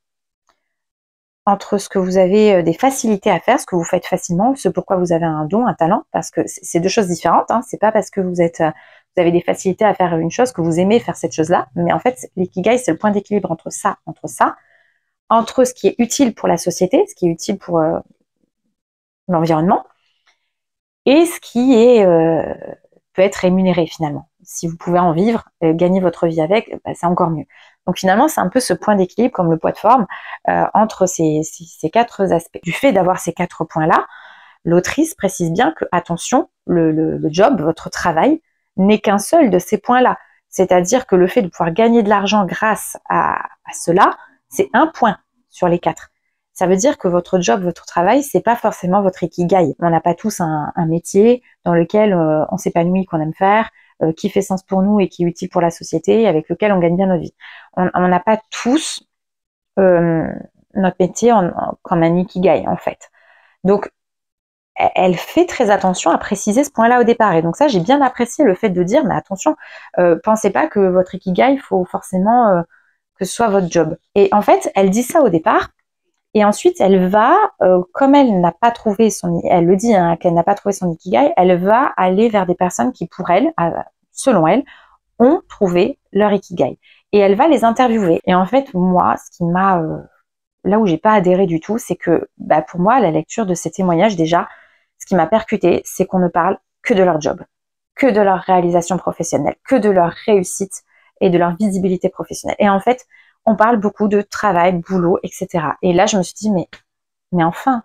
entre ce que vous avez des facilités à faire, ce que vous faites facilement, ce pourquoi vous avez un don, un talent, parce que c'est deux choses différentes. Hein. C'est pas parce que vous avez des facilités à faire une chose que vous aimez faire cette chose-là, mais en fait, l'ikigai, c'est le point d'équilibre entre ça, entre ce qui est utile pour la société, ce qui est utile pour l'environnement, et ce qui est peut être rémunéré finalement. Si vous pouvez en vivre, gagner votre vie avec, bah, c'est encore mieux. Donc finalement, c'est un peu ce point d'équilibre, comme le poids de forme, entre ces quatre aspects. Du fait d'avoir ces quatre points-là, l'autrice précise bien que, attention, le job, votre travail, n'est qu'un seul de ces points-là. C'est-à-dire que le fait de pouvoir gagner de l'argent grâce à cela, c'est un point sur les quatre. Ça veut dire que votre job, votre travail, c'est pas forcément votre ikigai. On n'a pas tous un métier dans lequel on s'épanouit, qu'on aime faire, qui fait sens pour nous et qui est utile pour la société, avec lequel on gagne bien notre vie. On n'a pas tous notre métier comme un ikigai, en fait. Donc, elle fait très attention à préciser ce point-là au départ. Et donc ça, j'ai bien apprécié le fait de dire, mais attention, pensez pas que votre ikigai, il faut forcément que ce soit votre job. Et en fait, elle dit ça au départ. Et ensuite, elle va, comme elle n'a pas trouvé elle le dit, hein, qu'elle n'a pas trouvé son ikigai, elle va aller vers des personnes qui, pour elle, selon elle, ont trouvé leur ikigai. Et elle va les interviewer. Et en fait, moi, ce qui m'a, là où j'ai pas adhéré du tout, c'est que, bah, pour moi, la lecture de ces témoignages, déjà, ce qui m'a percuté, c'est qu'on ne parle que de leur job, que de leur réalisation professionnelle, que de leur réussite et de leur visibilité professionnelle. Et en fait, on parle beaucoup de travail, de boulot, etc. Et là, je me suis dit, mais enfin,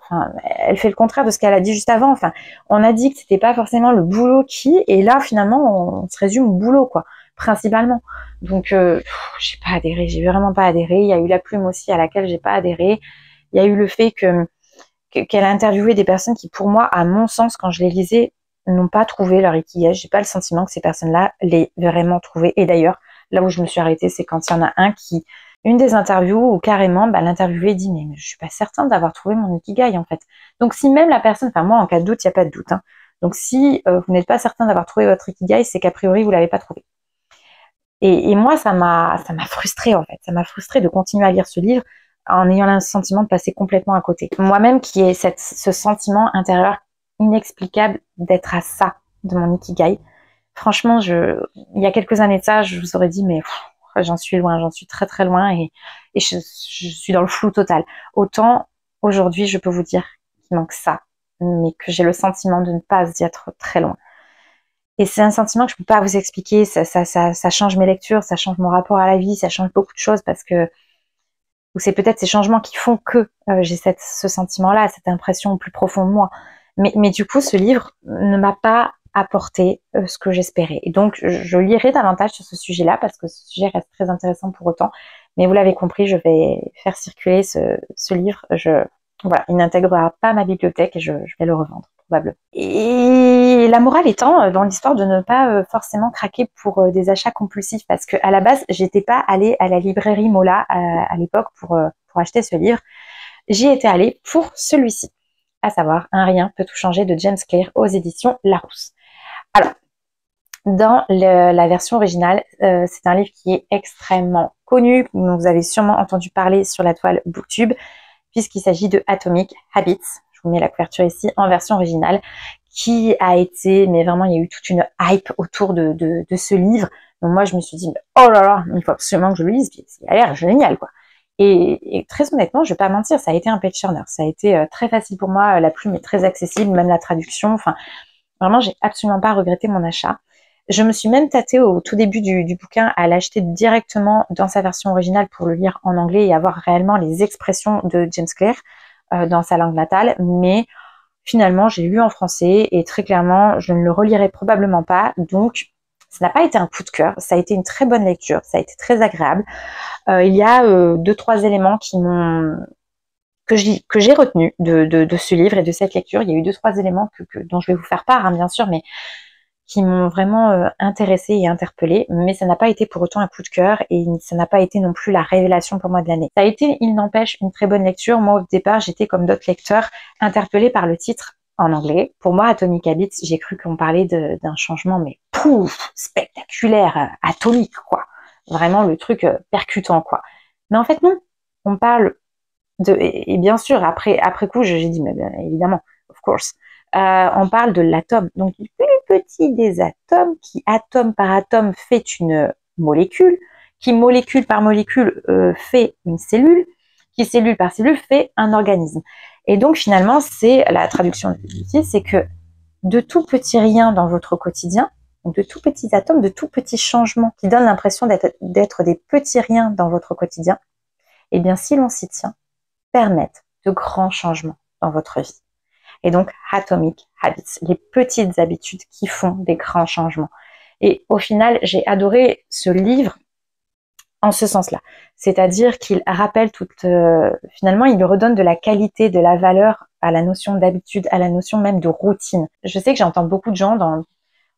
elle fait le contraire de ce qu'elle a dit juste avant. Enfin, on a dit que c'était pas forcément le boulot et là, finalement, on se résume au boulot, quoi, principalement. Donc, j'ai pas adhéré, j'ai vraiment pas adhéré. Il y a eu la plume aussi à laquelle j'ai pas adhéré. Il y a eu le fait qu'elle a interviewé des personnes qui, pour moi, à mon sens, quand je les lisais, n'ont pas trouvé leur ikigai. J'ai pas le sentiment que ces personnes-là l'aient vraiment trouvé. Et d'ailleurs, là où je me suis arrêtée, c'est quand il y en a une des interviews où carrément, bah, l'interviewé dit, mais je suis pas certain d'avoir trouvé mon ikigai, en fait. Donc, si même la personne, enfin, moi, en cas de doute, il n'y a pas de doute, hein. Donc, si vous n'êtes pas certain d'avoir trouvé votre ikigai, c'est qu'a priori, vous l'avez pas trouvé. Et moi, ça m'a frustrée, en fait. Ça m'a frustrée de continuer à lire ce livre en ayant le sentiment de passer complètement à côté. Moi-même qui ai ce sentiment intérieur inexplicable d'être à ça de mon ikigai. Franchement, il y a quelques années de ça, je vous aurais dit, mais j'en suis loin, j'en suis très très loin et je suis dans le flou total. Autant aujourd'hui, je peux vous dire qu'il manque ça, mais que j'ai le sentiment de ne pas y être très loin. Et c'est un sentiment que je peux pas vous expliquer, ça change mes lectures, ça change mon rapport à la vie, ça change beaucoup de choses parce que ou c'est peut-être ces changements qui font que j'ai ce sentiment-là, cette impression plus profonde de moi. Mais du coup, ce livre ne m'a pas apporté ce que j'espérais. Et donc, je lirai davantage sur ce sujet-là parce que ce sujet reste très intéressant pour autant. Mais vous l'avez compris, je vais faire circuler ce livre. Voilà, il n'intégrera pas ma bibliothèque et je vais le revendre probablement. Et la morale étant dans l'histoire de ne pas forcément craquer pour des achats compulsifs parce que à la base j'étais pas allée à la librairie Mola à l'époque pour acheter ce livre. J'y étais allée pour celui-ci, à savoir Un rien peut tout changer de James Clear aux éditions Larousse. Alors, dans la version originale, c'est un livre qui est extrêmement connu, dont vous avez sûrement entendu parler sur la toile Booktube, puisqu'il s'agit de Atomic Habits. Je vous mets la couverture ici en version originale, qui a été, mais vraiment il y a eu toute une hype autour de ce livre. Donc moi je me suis dit, oh là là, il faut absolument que je le lise, il a l'air génial quoi. Et très honnêtement, je vais pas mentir, ça a été un page turner. Ça a été très facile pour moi, la plume est très accessible, même la traduction. Enfin, vraiment, j'ai absolument pas regretté mon achat. Je me suis même tâtée au tout début du bouquin à l'acheter directement dans sa version originale pour le lire en anglais et avoir réellement les expressions de James Clear dans sa langue natale. Mais finalement, j'ai lu en français et très clairement, je ne le relirai probablement pas. Donc, ça n'a pas été un coup de cœur. Ça a été une très bonne lecture. Ça a été très agréable. Il y a 2-3 éléments que j'ai retenus de ce livre et de cette lecture. Il y a eu 2-3 éléments dont je vais vous faire part, hein, bien sûr, mais qui m'ont vraiment intéressée et interpellée, mais ça n'a pas été pour autant un coup de cœur et ça n'a pas été non plus la révélation pour moi de l'année. Ça a été, il n'empêche, une très bonne lecture. Moi, au départ, j'étais comme d'autres lecteurs interpellée par le titre en anglais. Pour moi, Atomic Habits, j'ai cru qu'on parlait d'un changement, mais pouf, spectaculaire, atomique, quoi. Vraiment le truc percutant, quoi. Mais en fait, non. On parle et bien sûr, après coup, j'ai dit, mais bien évidemment, of course. On parle de l'atome, donc du plus petit des atomes, qui atome par atome fait une molécule, qui molécule par molécule fait une cellule, qui cellule par cellule fait un organisme. Et donc finalement, c'est la traduction du titre, c'est que de tout petit rien dans votre quotidien, donc de tout petits atomes, de tout petits changements qui donnent l'impression d'être des petits riens dans votre quotidien, eh bien si l'on s'y tient, permettent de grands changements dans votre vie. Et donc, Atomic Habits, les petites habitudes qui font des grands changements. Et au final, j'ai adoré ce livre en ce sens-là. C'est-à-dire qu'il rappelle finalement, il redonne de la qualité, de la valeur à la notion d'habitude, à la notion même de routine. Je sais que j'entends beaucoup de gens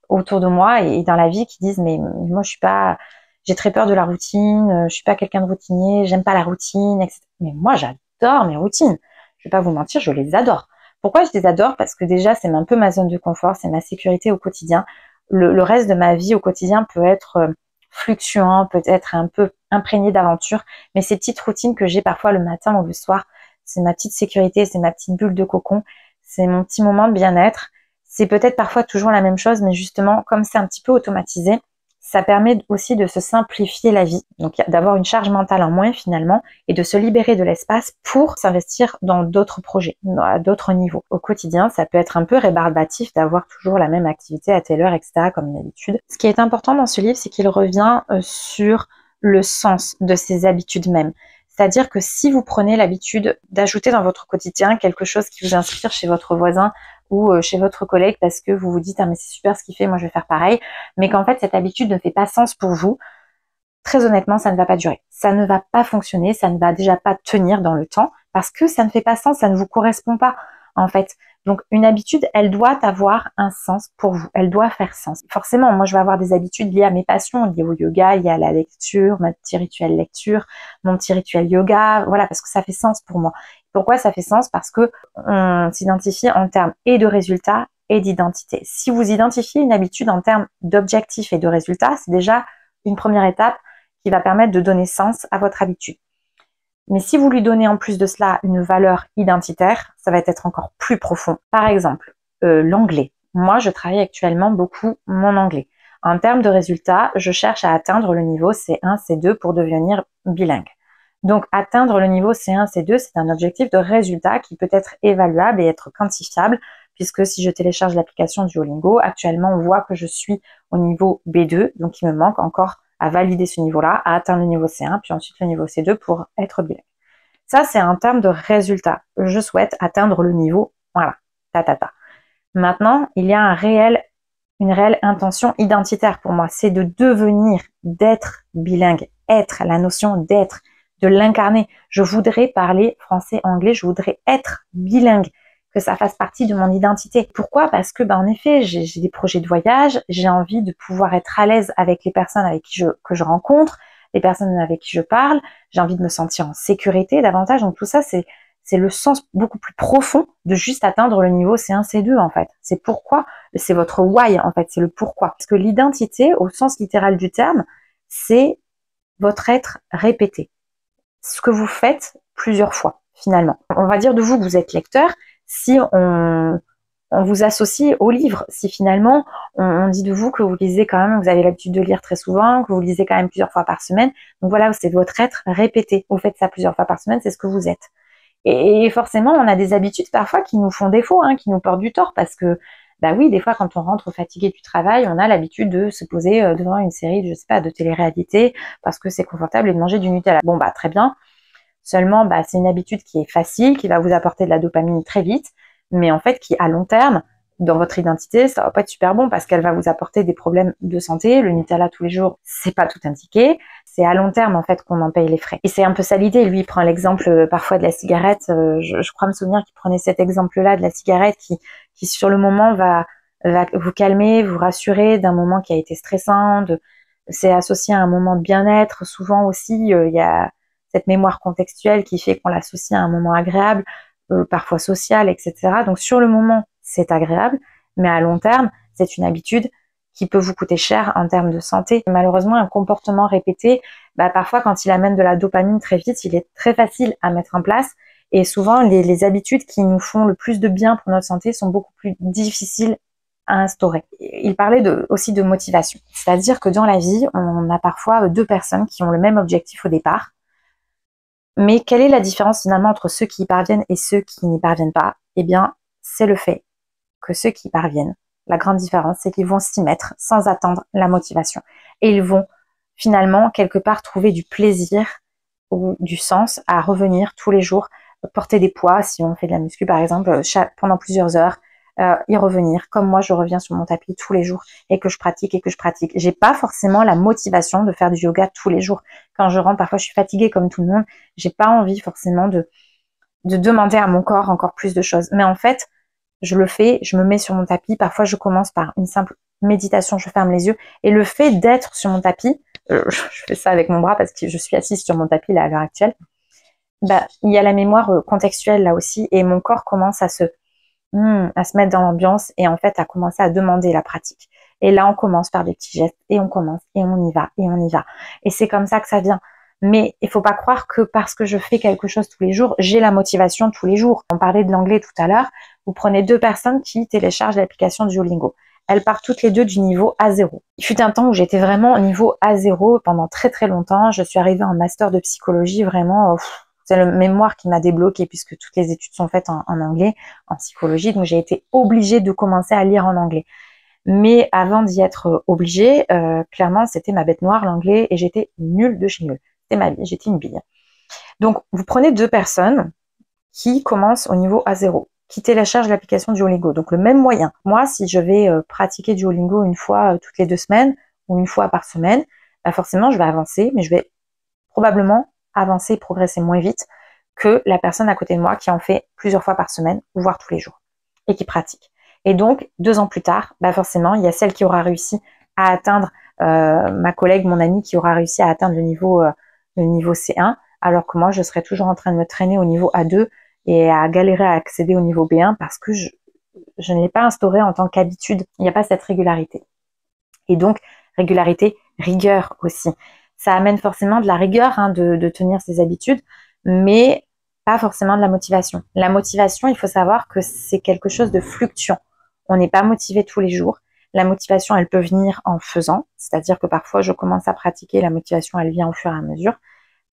autour de moi et dans la vie qui disent, mais moi, j'ai très peur de la routine, je suis pas quelqu'un de routinier, j'aime pas la routine, etc. Mais moi, j'adore mes routines. Je vais pas vous mentir, je les adore. Pourquoi je les adore? Parce que déjà, c'est un peu ma zone de confort, c'est ma sécurité au quotidien. Le reste de ma vie au quotidien peut être fluctuant, peut être un peu imprégné d'aventure, mais ces petites routines que j'ai parfois le matin ou le soir, c'est ma petite sécurité, c'est ma petite bulle de cocon, c'est mon petit moment de bien-être. C'est peut-être parfois toujours la même chose, mais justement, comme c'est un petit peu automatisé, ça permet aussi de se simplifier la vie, donc d'avoir une charge mentale en moins finalement, et de se libérer de l'espace pour s'investir dans d'autres projets, à d'autres niveaux. Au quotidien, ça peut être un peu rébarbatif d'avoir toujours la même activité à telle heure, etc., comme une habitude. Ce qui est important dans ce livre, c'est qu'il revient sur le sens de ces habitudes mêmes. C'est-à-dire que si vous prenez l'habitude d'ajouter dans votre quotidien quelque chose qui vous inspire chez votre voisin, ou chez votre collègue parce que vous vous dites ah mais c'est super ce qu'il fait, moi je vais faire pareil, mais qu'en fait cette habitude ne fait pas sens pour vous, très honnêtement ça ne va pas durer, ça ne va pas fonctionner, ça ne va déjà pas tenir dans le temps parce que ça ne fait pas sens, ça ne vous correspond pas en fait. Donc une habitude, elle doit avoir un sens pour vous, elle doit faire sens. Forcément, moi je vais avoir des habitudes liées à mes passions, liées au yoga, liées à la lecture, mon petit rituel lecture, mon petit rituel yoga, voilà, parce que ça fait sens pour moi. Pourquoi ça fait sens? Parce que on s'identifie en termes et de résultats et d'identité. Si vous identifiez une habitude en termes d'objectifs et de résultats, c'est déjà une première étape qui va permettre de donner sens à votre habitude. Mais si vous lui donnez en plus de cela une valeur identitaire, ça va être encore plus profond. Par exemple, l'anglais. Moi, je travaille actuellement beaucoup mon anglais. En termes de résultats, je cherche à atteindre le niveau C1, C2 pour devenir bilingue. Donc, atteindre le niveau C1, C2, c'est un objectif de résultat qui peut être évaluable et être quantifiable, puisque si je télécharge l'application Duolingo, actuellement, on voit que je suis au niveau B2, donc il me manque encore à valider ce niveau-là, à atteindre le niveau C1, puis ensuite le niveau C2 pour être bilingue. Ça, c'est en termes de résultats. Je souhaite atteindre le niveau, voilà, Maintenant, il y a une réelle intention identitaire pour moi, c'est de devenir, d'être bilingue, être, la notion d'être, de l'incarner. Je voudrais parler français-anglais, je voudrais être bilingue, que ça fasse partie de mon identité. Pourquoi? Parce que, en effet, j'ai des projets de voyage, j'ai envie de pouvoir être à l'aise avec les personnes que je rencontre, les personnes avec qui je parle, j'ai envie de me sentir en sécurité davantage. Donc tout ça, c'est le sens beaucoup plus profond de juste atteindre le niveau C1, C2 en fait. C'est pourquoi, c'est votre why en fait, c'est le pourquoi. Parce que l'identité, au sens littéral du terme, c'est votre être répété. Ce que vous faites plusieurs fois finalement. On va dire de vous que vous êtes lecteur. Si on vous associe au livre. Si finalement, on dit de vous que vous lisez quand même, vous avez l'habitude de lire très souvent, que vous lisez quand même plusieurs fois par semaine. Donc voilà, c'est votre être répété. Vous faites ça plusieurs fois par semaine, c'est ce que vous êtes. Et forcément, on a des habitudes parfois qui nous font défaut, hein, qui nous portent du tort, parce que, bah oui, des fois, quand on rentre fatigué du travail, on a l'habitude de se poser devant une série, je sais pas, de télé-réalité, parce que c'est confortable, et de manger du Nutella. Bon, bah très bien. Seulement, bah, c'est une habitude qui est facile, qui va vous apporter de la dopamine très vite, mais en fait, qui à long terme, dans votre identité, ça va pas être super bon parce qu'elle va vous apporter des problèmes de santé. Le Nutella tous les jours, c'est pas tout indiqué. C'est à long terme, en fait, qu'on en paye les frais. Et c'est un peu ça l'idée. Lui, il prend l'exemple parfois de la cigarette. Je crois me souvenir qu'il prenait cet exemple-là de la cigarette qui sur le moment va vous calmer, vous rassurer d'un moment qui a été stressant. C'est associé à un moment de bien-être. Souvent aussi, il y a cette mémoire contextuelle qui fait qu'on l'associe à un moment agréable, parfois social, etc. Donc sur le moment, c'est agréable, mais à long terme, c'est une habitude qui peut vous coûter cher en termes de santé. Malheureusement, un comportement répété, bah, parfois quand il amène de la dopamine très vite, il est très facile à mettre en place. Et souvent, les habitudes qui nous font le plus de bien pour notre santé sont beaucoup plus difficiles à instaurer. Il parlait aussi de motivation. C'est-à-dire que dans la vie, on a parfois deux personnes qui ont le même objectif au départ. Mais quelle est la différence finalement entre ceux qui y parviennent et ceux qui n'y parviennent pas? Eh bien, c'est le fait que ceux qui y parviennent, la grande différence, c'est qu'ils vont s'y mettre sans attendre la motivation. Et ils vont finalement, quelque part, trouver du plaisir ou du sens à revenir tous les jours, porter des poids, si on fait de la muscu par exemple, pendant plusieurs heures, y revenir, comme moi je reviens sur mon tapis tous les jours et que je pratique. J'ai pas forcément la motivation de faire du yoga tous les jours. Quand je rentre, parfois je suis fatiguée comme tout le monde, j'ai pas envie forcément de demander à mon corps encore plus de choses. Mais en fait, je le fais, je me mets sur mon tapis, parfois je commence par une simple méditation, je ferme les yeux, et le fait d'être sur mon tapis, je fais ça avec mon bras parce que je suis assise sur mon tapis là à l'heure actuelle, bah, il y a la mémoire contextuelle là aussi, et mon corps commence à se mettre dans l'ambiance et en fait à commencer à demander la pratique. Et là, on commence par des petits gestes et on commence et on y va et on y va. Et c'est comme ça que ça vient. Mais il faut pas croire que parce que je fais quelque chose tous les jours, j'ai la motivation tous les jours. On parlait de l'anglais tout à l'heure. Vous prenez deux personnes qui téléchargent l'application Duolingo. Elles partent toutes les deux du niveau A0. Il fut un temps où j'étais vraiment au niveau A0 pendant très très longtemps. Je suis arrivée en master de psychologie vraiment... c'est le mémoire qui m'a débloqué puisque toutes les études sont faites en anglais, en psychologie, donc j'ai été obligée de commencer à lire en anglais. Mais avant d'y être obligée, clairement c'était ma bête noire l'anglais et j'étais nulle de chez nulle. C'était ma vie, j'étais une bille. Donc vous prenez deux personnes qui commencent au niveau A0, qui téléchargent l'application Duolingo, donc le même moyen. Moi, si je vais pratiquer Duolingo une fois toutes les 2 semaines ou une fois par semaine, bah forcément je vais avancer, mais je vais probablement avancer et progresser moins vite que la personne à côté de moi qui en fait plusieurs fois par semaine, voire tous les jours, et qui pratique. Et donc, 2 ans plus tard, bah forcément, il y a celle qui aura réussi à atteindre, ma collègue, mon amie, qui aura réussi à atteindre le niveau C1, alors que moi, je serais toujours en train de me traîner au niveau A2 et à galérer à accéder au niveau B1 parce que je ne l'ai pas instauré en tant qu'habitude. Il n'y a pas cette régularité. Et donc, régularité, rigueur aussi. Ça amène forcément de la rigueur hein, de tenir ses habitudes, mais pas forcément de la motivation. La motivation, il faut savoir que c'est quelque chose de fluctuant. On n'est pas motivé tous les jours. La motivation, elle peut venir en faisant, c'est-à-dire que parfois je commence à pratiquer, la motivation, elle vient au fur et à mesure.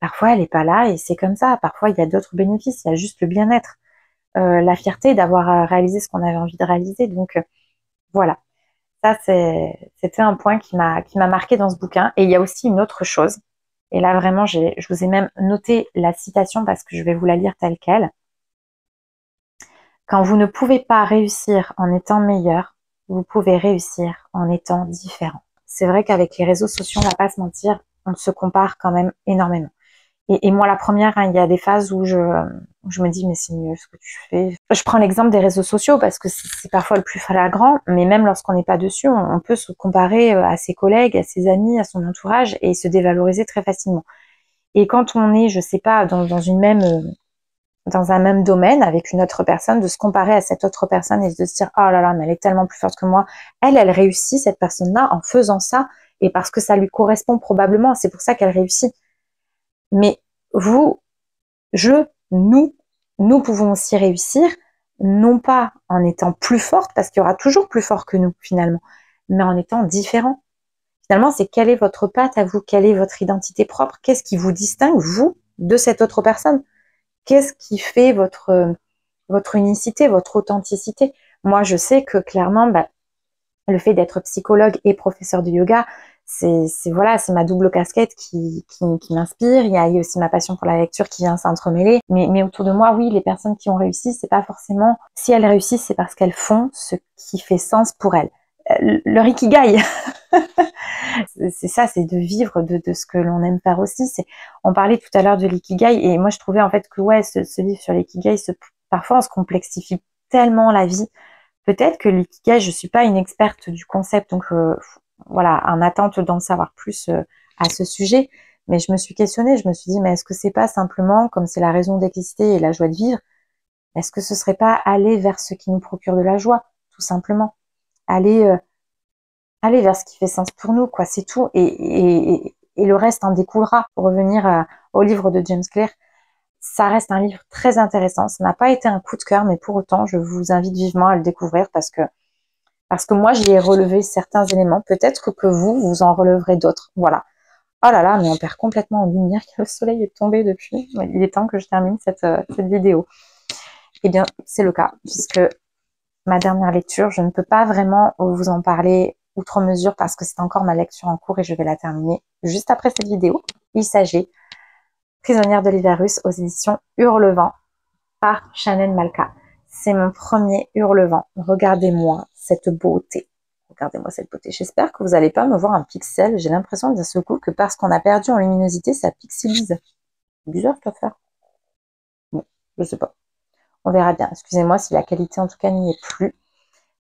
Parfois, elle n'est pas là et c'est comme ça. Parfois, il y a d'autres bénéfices, il y a juste le bien-être, la fierté d'avoir réalisé ce qu'on avait envie de réaliser. Donc, voilà. Ça, c'était un point qui m'a marqué dans ce bouquin. Et il y a aussi une autre chose. Et là, vraiment, je vous ai même noté la citation parce que je vais vous la lire telle quelle. Quand vous ne pouvez pas réussir en étant meilleur, vous pouvez réussir en étant différent. C'est vrai qu'avec les réseaux sociaux, on va pas se mentir, on se compare quand même énormément. Et moi, la première, hein, il y a des phases où je me dis, mais c'est mieux ce que tu fais. Je prends l'exemple des réseaux sociaux parce que c'est parfois le plus flagrant, mais même lorsqu'on n'est pas dessus, on peut se comparer à ses collègues, à ses amis, à son entourage et se dévaloriser très facilement. Et quand on est, je sais pas, dans un même domaine avec une autre personne, de se comparer à cette autre personne et de se dire, oh là là, mais elle est tellement plus forte que moi. Elle réussit, cette personne-là, en faisant ça et parce que ça lui correspond probablement. C'est pour ça qu'elle réussit. Mais vous, nous pouvons aussi réussir non pas en étant plus forte, parce qu'il y aura toujours plus fort que nous finalement, mais en étant différent. Finalement, c'est quelle est votre patte à vous, quelle est votre identité propre, qu'est-ce qui vous distingue, vous, de cette autre personne? Qu'est-ce qui fait votre unicité, votre authenticité? Moi, je sais que clairement, le fait d'être psychologue et professeur de yoga, voilà, c'est ma double casquette qui m'inspire. Il y a aussi ma passion pour la lecture qui vient s'entremêler. Mais autour de moi, oui, les personnes qui ont réussi, c'est pas forcément, si elles réussissent, c'est parce qu'elles font ce qui fait sens pour elles. Leur ikigai, c'est ça, c'est de vivre de ce que l'on aime faire aussi. On parlait tout à l'heure de l'ikigai et moi je trouvais en fait que ouais, ce livre sur l'ikigai, parfois on se complexifie tellement la vie. Peut-être que l'ikigai, je suis pas une experte du concept, donc voilà, en attente d'en savoir plus à ce sujet. Mais je me suis questionnée, je me suis dit, mais est-ce que c'est pas simplement, comme c'est la raison d'exister et la joie de vivre, est-ce que ce serait pas aller vers ce qui nous procure de la joie, tout simplement, aller aller vers ce qui fait sens pour nous, quoi, c'est tout. Et le reste en découlera. Pour revenir au livre de James Clear, ça reste un livre très intéressant. Ça n'a pas été un coup de cœur, mais pour autant, je vous invite vivement à le découvrir parce que moi, j'y ai relevé certains éléments. Peut-être que vous en releverez d'autres. Voilà. Oh là là, mais on perd complètement en lumière. Le soleil est tombé depuis. Il est temps que je termine cette vidéo. Eh bien, c'est le cas, puisque ma dernière lecture, je ne peux pas vraiment vous en parler outre mesure parce que c'est encore ma lecture en cours et je vais la terminer juste après cette vidéo. Il s'agit Prisonnière de l'hiver russe aux éditions Hurlevent par Shannon Malka. C'est mon premier Hurlevent. Regardez-moi cette beauté. Regardez-moi cette beauté. J'espère que vous n'allez pas me voir un pixel. J'ai l'impression d'un seul coup que parce qu'on a perdu en luminosité, ça pixelise. C'est bizarre cette affaire. Bon, je sais pas. On verra bien. Excusez-moi si la qualité en tout cas n'y est plus.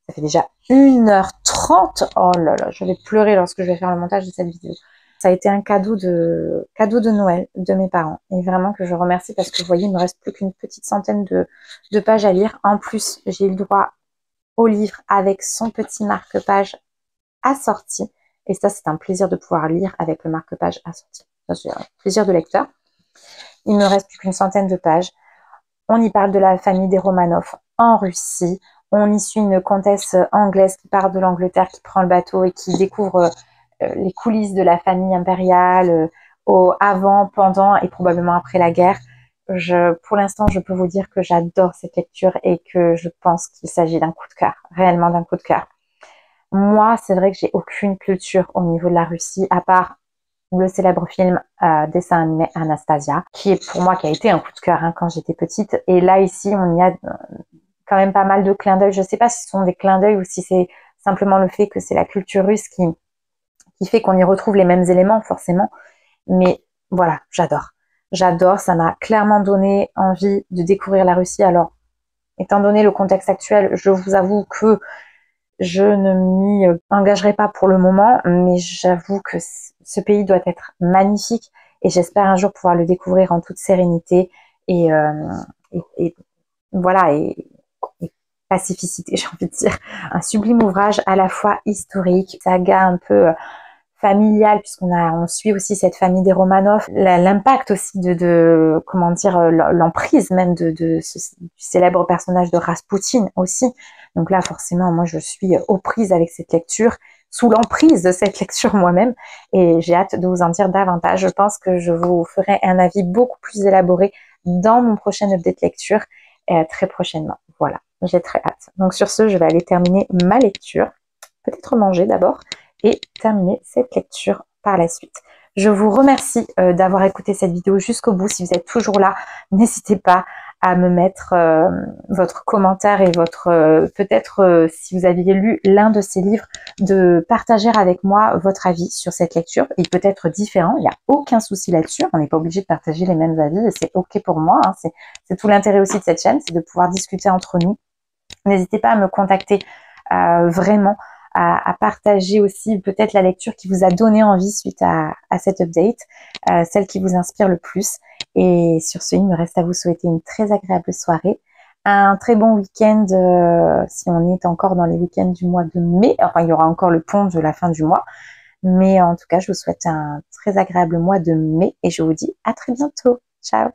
Ça fait déjà 1h30. Oh là là, je vais pleurer lorsque je vais faire le montage de cette vidéo. Ça a été un cadeau de Noël de mes parents. Et vraiment que je remercie parce que vous voyez, il me reste plus qu'une petite centaine de pages à lire. En plus, j'ai eu le droit au livre avec son petit marque-page assorti. Et ça, c'est un plaisir de pouvoir lire avec le marque-page assorti. Ça, c'est un plaisir de lecteur. Il me reste plus qu'une centaine de pages. On y parle de la famille des Romanov en Russie. On y suit une comtesse anglaise qui part de l'Angleterre, qui prend le bateau et qui découvre les coulisses de la famille impériale avant, pendant et probablement après la guerre. Pour l'instant, je peux vous dire que j'adore cette lecture et que je pense qu'il s'agit d'un coup de cœur, réellement d'un coup de cœur. Moi, c'est vrai que j'ai aucune culture au niveau de la Russie, à part le célèbre film dessin animé Anastasia, qui a été un coup de cœur quand j'étais petite. Et là, ici, on y a quand même pas mal de clins d'œil. Je ne sais pas si ce sont des clins d'œil ou si c'est simplement le fait que c'est la culture russe qui fait qu'on y retrouve les mêmes éléments, forcément. Mais voilà, j'adore. J'adore, ça m'a clairement donné envie de découvrir la Russie. Alors, étant donné le contexte actuel, je vous avoue que je ne m'y engagerai pas pour le moment, mais j'avoue que ce pays doit être magnifique et j'espère un jour pouvoir le découvrir en toute sérénité et voilà, et pacificité, j'ai envie de dire. Un sublime ouvrage à la fois historique, saga un peu familiale, on suit aussi cette famille des Romanov, l'impact aussi comment dire, l'emprise même du célèbre personnage de Raspoutine aussi. Donc là, forcément, moi, je suis aux prises avec cette lecture, sous l'emprise de cette lecture moi-même, et j'ai hâte de vous en dire davantage. Je pense que je vous ferai un avis beaucoup plus élaboré dans mon prochain update lecture, très prochainement. Voilà, j'ai très hâte. Donc sur ce, je vais aller terminer ma lecture, peut-être manger d'abord, et terminer cette lecture par la suite. Je vous remercie d'avoir écouté cette vidéo jusqu'au bout. Si vous êtes toujours là, n'hésitez pas à me mettre votre commentaire et peut-être si vous aviez lu l'un de ces livres, de partager avec moi votre avis sur cette lecture. Il peut être différent, il n'y a aucun souci là-dessus. On n'est pas obligé de partager les mêmes avis et c'est ok pour moi. Hein. C'est tout l'intérêt aussi de cette chaîne, c'est de pouvoir discuter entre nous. N'hésitez pas à me contacter vraiment, à partager aussi peut-être la lecture qui vous a donné envie suite à cet update, celle qui vous inspire le plus. Et sur ce, il me reste à vous souhaiter une très agréable soirée, un très bon week-end si on est encore dans les week-ends du mois de mai. Enfin, il y aura encore le pont de la fin du mois. Mais en tout cas, je vous souhaite un très agréable mois de mai et je vous dis à très bientôt. Ciao!